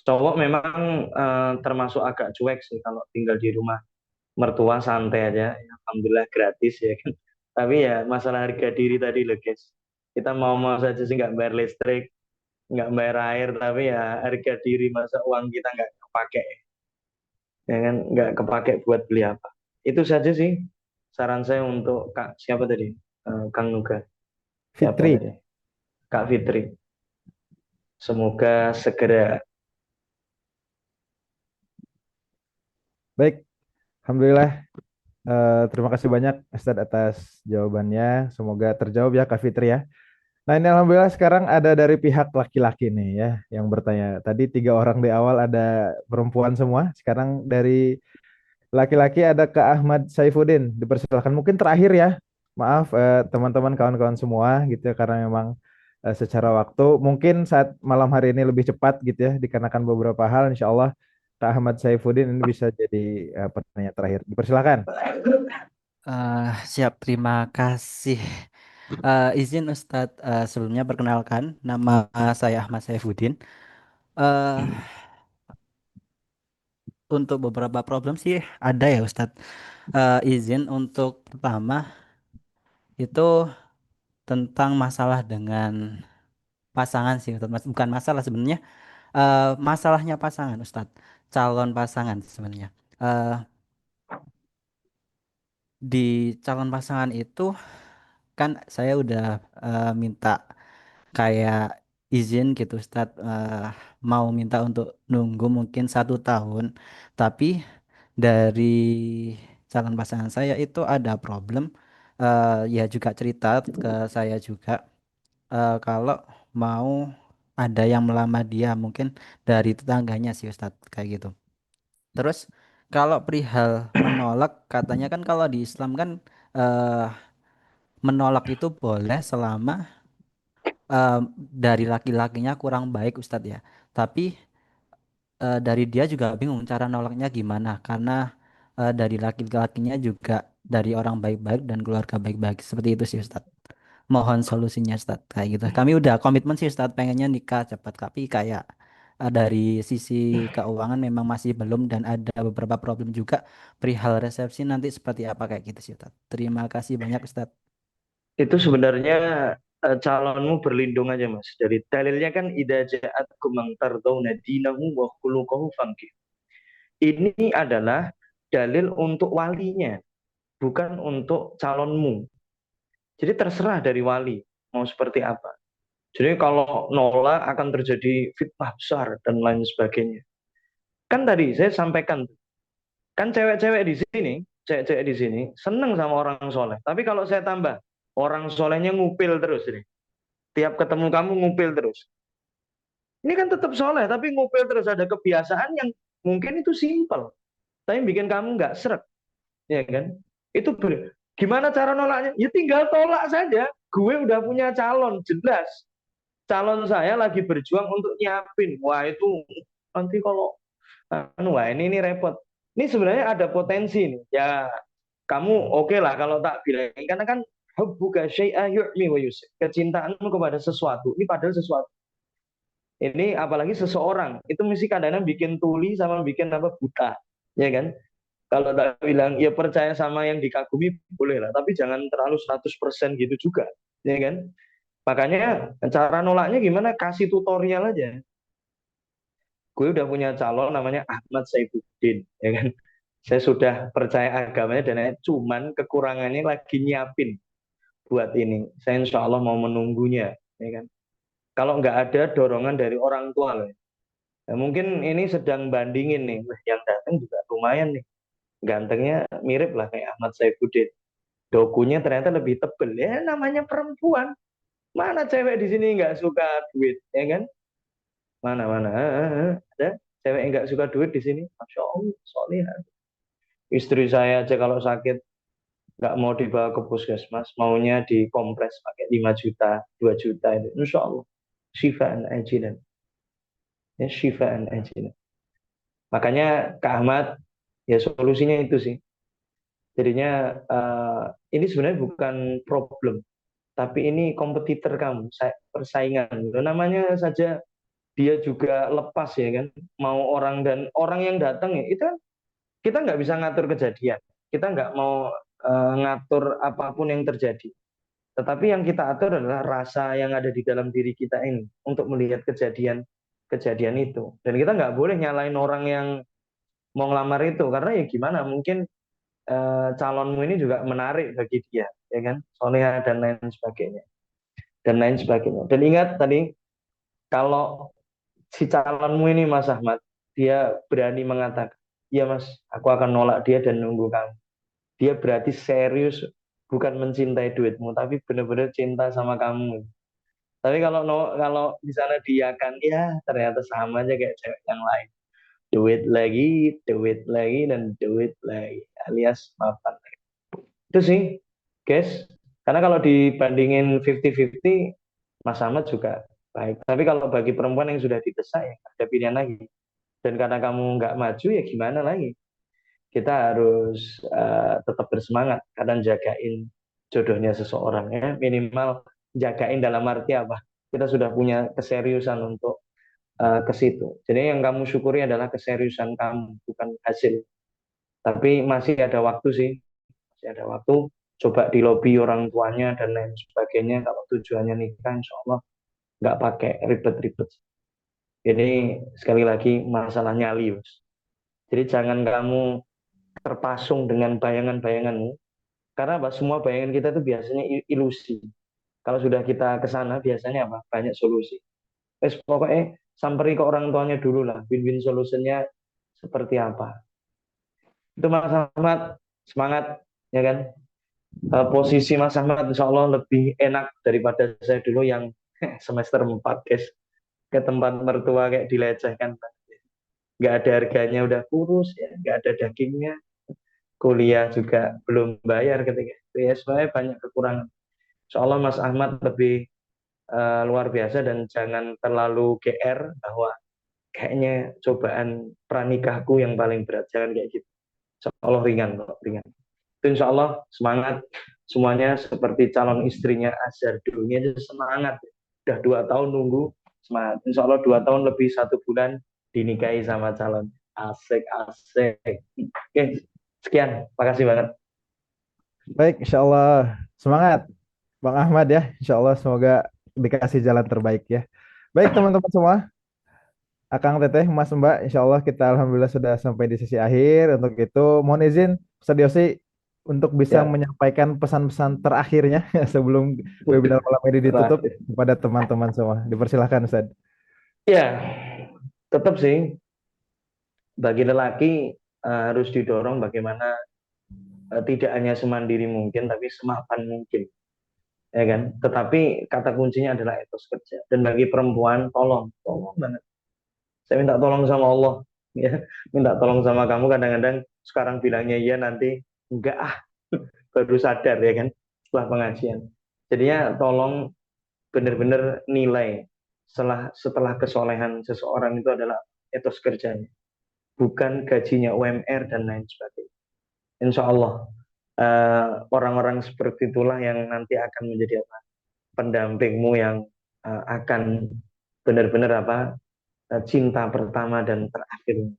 Cowok memang termasuk agak cuek sih kalau tinggal di rumah mertua santai aja, alhamdulillah gratis ya kan. Tapi ya masalah harga diri tadi loh guys. Kita mau saja sih nggak bayar listrik, nggak bayar air, tapi ya harga diri masa uang kita nggak kepake, ya kan? Nggak kepake buat beli apa. Itu saja sih saran saya untuk Kak siapa tadi? Kang Nuga. Siapa Fitri. tadi? Kak Fitri. Semoga segera. Baik, Alhamdulillah. Terima kasih banyak Ustadz atas jawabannya. Semoga terjawab ya Kak Fitri ya. Nah ini Alhamdulillah sekarang ada dari pihak laki-laki nih ya yang bertanya. Tadi 3 orang di awal ada perempuan semua. Sekarang dari Laki-laki ada ke Ahmad Saifuddin, dipersilakan. Mungkin terakhir ya, maaf teman-teman kawan-kawan semua gitu ya, karena memang secara waktu mungkin saat malam hari ini lebih cepat gitu ya, dikarenakan beberapa hal. Insya Allah Kak Ahmad Saifuddin ini bisa jadi pertanyaan terakhir. Dipersilakan. Siap, terima kasih. Izin Ustadz, sebelumnya perkenalkan, nama saya Ahmad Saifuddin. Eh, untuk beberapa problem sih ada ya Ustadz. Izin untuk pertama itu tentang masalah dengan pasangan sih Ustadz. Bukan masalah sebenarnya, masalahnya pasangan Ustadz. Calon pasangan sebenarnya. Eh, di calon pasangan itu kan saya udah minta kayak izin gitu Ustadz, mau minta untuk nunggu mungkin 1 tahun, tapi dari calon pasangan saya itu ada problem, ya juga cerita ke saya juga, kalau mau ada yang melamar dia mungkin dari tetangganya sih Ustadz kayak gitu. Terus kalau perihal menolak, katanya kan kalau di Islam kan eh, menolak itu boleh selama dari laki-lakinya kurang baik Ustadz ya. Tapi dari dia juga bingung cara nolaknya gimana karena dari laki-lakinya juga dari orang baik-baik dan keluarga baik-baik. Seperti itu sih Ustadz. Mohon solusinya Ustadz kayak gitu. Kami udah komitmen sih Ustadz pengennya nikah cepat, tapi kayak dari sisi keuangan memang masih belum dan ada beberapa problem juga perihal resepsi nanti seperti apa kayak gitu sih Ustadz. Terima kasih banyak Ustadz. Itu sebenarnya calonmu berlindung aja Mas. Dari dalilnya kan idza ja'atkum man tardawna dinahu wa khuluquhu fangkih. Ini adalah dalil untuk walinya, bukan untuk calonmu. Jadi terserah dari wali mau seperti apa. Jadi kalau nolak akan terjadi fitnah besar dan lain sebagainya. Kan tadi saya sampaikan, kan cewek-cewek di sini seneng sama orang soleh. Tapi kalau saya tambah, orang solehnya ngupil terus nih. Tiap ketemu kamu ngupil terus. Ini kan tetap soleh, tapi ngupil terus ada kebiasaan yang mungkin itu simpel, tapi bikin kamu nggak seret, ya kan? Itu gimana cara nolaknya? Ya tinggal tolak saja. Gue udah punya calon, jelas. Calon saya lagi berjuang untuk nyiapin. Wah itu nanti kalau wah ini repot. Ini sebenarnya ada potensi nih. Ya kamu oke lah kalau tak bilang, karena kan hubbuka syai'a yu'mi wa yusif. Kecintaanmu kepada sesuatu, ini padahal sesuatu. Ini apalagi seseorang, itu mesti kadang-kadang bikin tuli sama bikin apa buta, ya kan? Kalau tak bilang ya percaya sama yang dikagumi boleh lah, tapi jangan terlalu 100% gitu juga, ya kan? Makanya cara nolaknya gimana? Kasih tutorial aja. Gue udah punya calon namanya Ahmad Saifuddin, ya kan? Saya sudah percaya agamanya dan cuman kekurangannya lagi nyiapin buat ini. Saya insya Allah mau menunggunya, ya kan? Kalau nggak ada dorongan dari orang tua loh. Ya, mungkin ini sedang bandingin nih, yang datang juga lumayan nih, gantengnya mirip lah kayak Ahmad Saifuddin. Dokunya ternyata lebih tebel, ya namanya perempuan. Mana cewek di sini nggak suka duit, ya kan? Mana mana ada cewek yang nggak suka duit di sini? Masya Allah, soalnya istri saya aja kalau sakit nggak mau dibawa ke puskesmas, maunya dikompres pakai 5 juta, 2 juta itu. Insya Allah, syifaan ajilan. Ya, syifaan ajilan. Makanya Kak Ahmad, ya solusinya itu sih. Jadinya ini sebenarnya bukan problem, tapi ini kompetitor kamu, persaingan. Namanya saja dia juga lepas ya kan, mau orang dan orang yang datang ya, itu kan kita nggak bisa ngatur kejadian, kita nggak mau ngatur apapun yang terjadi. Tetapi yang kita atur adalah rasa yang ada di dalam diri kita ini untuk melihat kejadian itu. Dan kita nggak boleh nyalain orang yang mau ngelamar itu, karena ya gimana, mungkin calonmu ini juga menarik bagi dia, ya kan, soleha dan lain sebagainya, dan ingat tadi, kalau si calonmu ini Mas Ahmad, dia berani mengatakan, iya Mas, aku akan nolak dia dan nunggu kamu, dia berarti serius, bukan mencintai duitmu, tapi benar-benar cinta sama kamu. Tapi kalau di sana dia kan, ya ternyata sama aja kayak cewek yang lain, duit lagi, dan duit lagi, alias mapan. Itu sih, guys. Karena kalau dibandingin 50-50, Mas Ahmad juga baik. Tapi kalau bagi perempuan yang sudah didesak, ya nggak ada pilihan lagi. Dan karena kamu nggak maju, ya gimana lagi? Kita harus tetap bersemangat karena jagain jodohnya seseorang ya. Minimal jagain dalam arti apa? Kita sudah punya keseriusan untuk ke situ. Jadi yang kamu syukuri adalah keseriusan kamu, bukan hasil. Tapi masih ada waktu sih, masih ada waktu. Coba di lobi orang tuanya dan lain sebagainya. Kalau tujuannya nikah, insya Allah nggak pakai ribet-ribet. Jadi sekali lagi masalah nyali, Mas. Jadi jangan kamu terpasung dengan bayangan-bayanganmu. Karena apa? Semua bayangan kita itu biasanya ilusi. Kalau sudah kita ke sana, biasanya apa? Banyak solusi. Pokoknya samperi ke orang tuanya dulu lah. Win-win solutionnya seperti apa. Itu Mas Ahmad, semangat. Ya kan? Posisi Mas Ahmad insya Allah lebih enak daripada saya dulu yang semester 4, guys. Ke tempat mertua kayak dilecehkan. Nggak ada harganya, udah kurus, ya. Nggak ada dagingnya. Kuliah juga belum bayar ketika itu. Ya, sebenarnya banyak kekurangan. Insya Allah Mas Ahmad lebih luar biasa dan jangan terlalu GR bahwa kayaknya cobaan pranikahku yang paling berat. Jangan kayak gitu. Insya Allah ringan kok, ringan. Itu insya Allah semangat semuanya seperti calon istrinya Azhar dulunya itu semangat. Udah 2 tahun nunggu, semangat. Insya Allah 2 tahun lebih 1 bulan dinikahi sama calon. Asik, asik. Oke, sekian. Makasih banget. Baik, insya Allah semangat Bang Ahmad ya. Insya Allah semoga dikasih jalan terbaik ya. Baik teman-teman semua, Akang Teteh, Mas Mbak, insya Allah kita alhamdulillah sudah sampai di sisi akhir. Untuk itu mohon izin Ustaz Yosi untuk bisa Ya, menyampaikan pesan-pesan terakhirnya sebelum webinar malam ini ditutup terakhir. kepada teman-teman semua. Dipersilahkan Ustaz. Ya, tetap sih bagi lelaki harus didorong bagaimana tidak hanya semandiri mungkin tapi semapan mungkin, ya kan? Tetapi kata kuncinya adalah etos kerja. Dan bagi perempuan, tolong banget. Saya minta tolong sama Allah, ya, minta tolong sama kamu. Kadang-kadang sekarang bilangnya iya, nanti enggak baru sadar ya kan setelah pengajian. Jadinya tolong benar-benar nilai setelah kesolehan seseorang itu adalah etos kerjanya, bukan gajinya UMR dan lain sebagainya. Insya Allah orang-orang seperti itulah yang nanti akan menjadi apa? Pendampingmu yang akan benar-benar apa? Cinta pertama dan terakhir.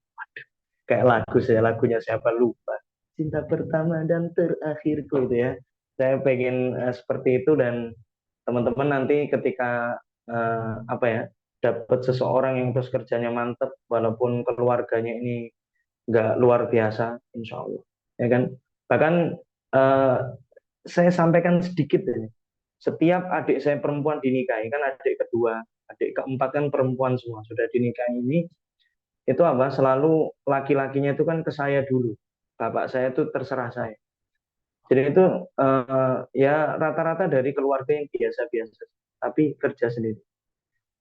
Kayak lagunya siapa lupa. Cinta pertama dan terakhirku itu ya. Saya pengen seperti itu dan teman-teman nanti ketika apa ya dapat seseorang yang terus kerjanya mantep walaupun keluarganya ini nggak luar biasa, insya Allah, ya kan. Bahkan eh, saya sampaikan sedikit ini. Setiap adik saya perempuan dinikahi, kan adik kedua, adik keempat kan perempuan semua sudah dinikahi ini, itu apa? Selalu laki-lakinya itu kan ke saya dulu. Bapak saya itu terserah saya. Jadi itu ya rata-rata dari keluarga yang biasa-biasa, tapi kerja sendiri,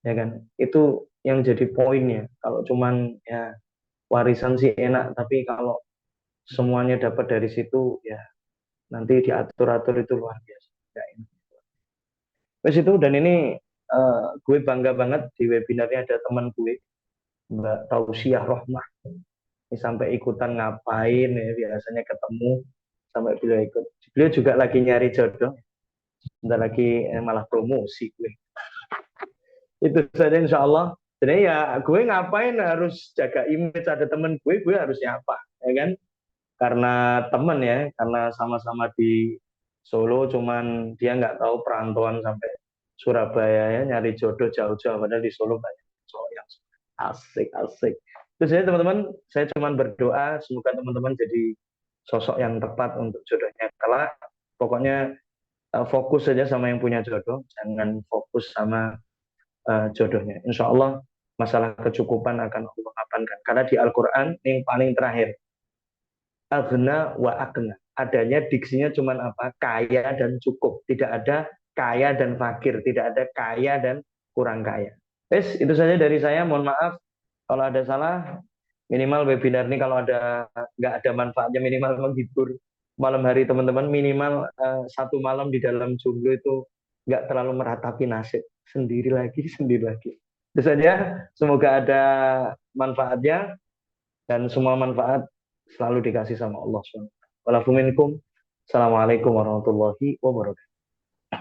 ya kan? Itu yang jadi poinnya. Kalau cuman ya warisan sih enak, tapi kalau semuanya dapat dari situ, ya nanti diatur-atur itu luar biasa. Nggak enak. Terus itu dan ini gue bangga banget di webinarnya ada teman gue Mbak Tausiah Rohmah. Ini sampai ikutan ngapain ya biasanya ketemu sampai beliau ikut. Beliau juga lagi nyari jodoh. Bentar lagi malah promosi gue. Itu saja insya Allah. Jadi ya gue ngapain harus jaga image ada temen gue harus nyapa, ya kan? Karena temen ya, karena sama-sama di Solo, cuman dia nggak tahu perantauan sampai Surabaya ya, nyari jodoh jauh-jauh, padahal di Solo banyak cowok yang asik-asik. Terus saya teman-teman, saya cuman berdoa semoga teman-teman jadi sosok yang tepat untuk jodohnya. Kalau pokoknya fokus saja sama yang punya jodoh, jangan fokus sama jodohnya. Insya Allah masalah kecukupan akan Allah apankan. Karena di Al-Quran yang paling terakhir, aghna wa akna. Adanya diksinya cuma apa? Kaya dan cukup. Tidak ada kaya dan fakir. Tidak ada kaya dan kurang kaya. Itu saja dari saya. Mohon maaf kalau ada salah. Minimal webinar ini kalau nggak ada manfaatnya, minimal menghibur malam hari teman-teman, minimal satu malam di dalam jomblo itu nggak terlalu meratapi nasib sendiri lagi sendiri lagi. Itu saja, semoga ada manfaatnya dan semua manfaat selalu dikasih sama Allah SWT. Walafuminkum. Assalamualaikum warahmatullahi wabarakatuh.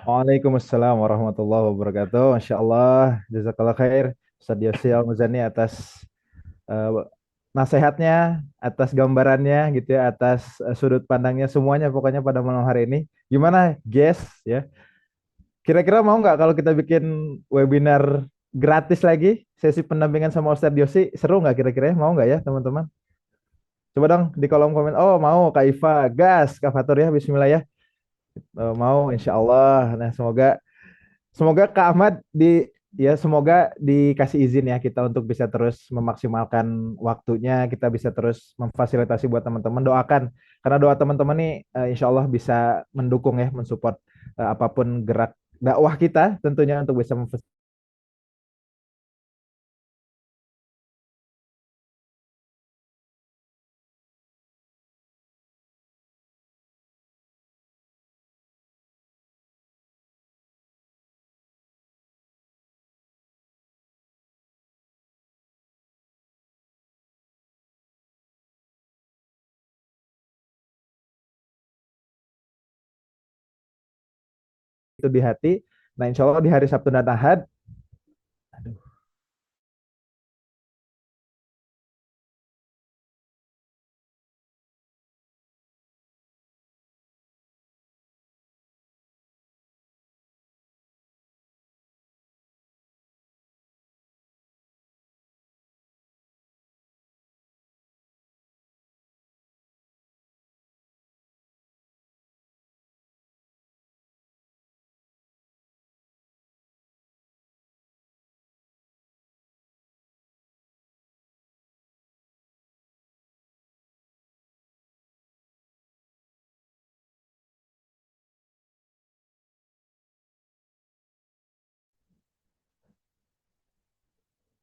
Waalaikumsalam warahmatullahi wabarakatuh. Masya Allah, jazakallah khair Ustaz Yosi Al-Muzani atas eh, nasihatnya, atas gambarannya gitu ya, atas sudut pandangnya semuanya pokoknya pada malam hari ini. Gimana, guys ya? Kira-kira mau nggak kalau kita bikin webinar gratis lagi, sesi pendampingan sama Ustadz Yosi, seru nggak kira-kira? Ya? Mau nggak ya teman-teman? Coba dong di kolom komen. Oh mau, Kak Iva, gas, Kak Fatur ya, Bismillah ya. Mau, Insya Allah. Nah semoga semoga Kak Ahmad ya semoga dikasih izin ya kita untuk bisa terus memaksimalkan waktunya, kita bisa terus memfasilitasi buat teman-teman. Doakan karena doa teman-teman nih insya Allah bisa mendukung ya, mensupport apapun gerak dakwah kita tentunya untuk bisa itu di hati. Nah insya Allah di hari Sabtu dan Ahad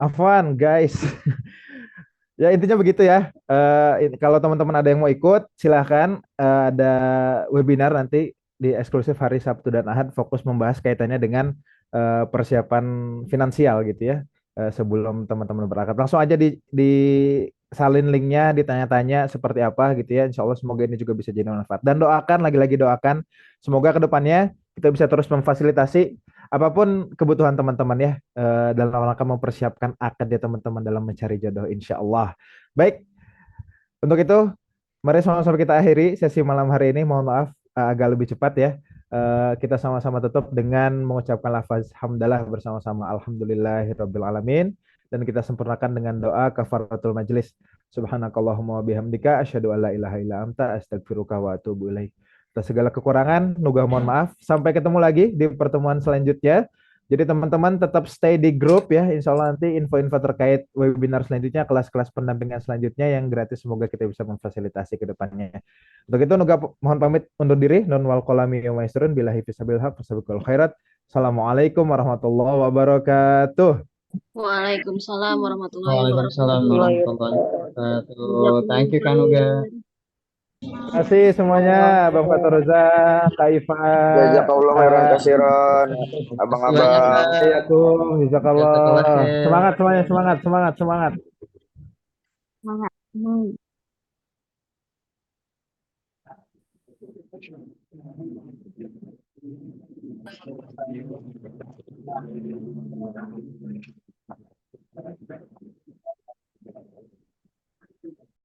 Afwan guys. Ya intinya begitu ya. Kalau teman-teman ada yang mau ikut, silahkan. Ada webinar nanti di eksklusif hari Sabtu dan Ahad, fokus membahas kaitannya dengan persiapan finansial gitu ya. Sebelum teman-teman berangkat, langsung aja di salin linknya, ditanya-tanya seperti apa gitu ya. Insya Allah semoga ini juga bisa jadi manfaat. Dan doakan, lagi-lagi doakan, semoga kedepannya kita bisa terus memfasilitasi apapun kebutuhan teman-teman ya, dalam rangka mempersiapkan akad ya teman-teman dalam mencari jodoh insya Allah. Baik, untuk itu mari sama-sama kita akhiri sesi malam hari ini. Mohon maaf agak lebih cepat ya. Kita sama-sama tutup dengan mengucapkan lafaz hamdalah bersama-sama, alhamdulillahirabbil alamin, dan kita sempurnakan dengan doa kafaratul majelis. Subhanakallahumma wa bihamdika asyhadu an la ilaha illa anta astaghfiruka wa atubu ilaik. Atas segala kekurangan, nuga mohon maaf. Sampai ketemu lagi di pertemuan selanjutnya. Jadi teman-teman tetap stay di grup ya. Insya Allah nanti info-info terkait webinar selanjutnya, kelas-kelas pendampingan selanjutnya yang gratis, semoga kita bisa memfasilitasi ke depannya. Untuk itu Nuga mohon pamit undur diri. Non wal kolami yumaisrun billahi fisabil haq fasabiqul khairat. Assalamualaikum warahmatullahi wabarakatuh. Waalaikumsalam warahmatullahi Waalaikumsalam wabarakatuh. warahmatullahi wabarakatuh. Thank you Kak Nuga. Jazakumullah. Terima kasih semuanya, Bang Fatur Reza, Kak Iva, Jazakallah khairan kasiran, Makasih banyak abang-abang. Kak. Assalamualaikum, jazakallah. Jazakallah khair. Semangat semuanya, semangat, semangat, semangat. Semangat. Hmm.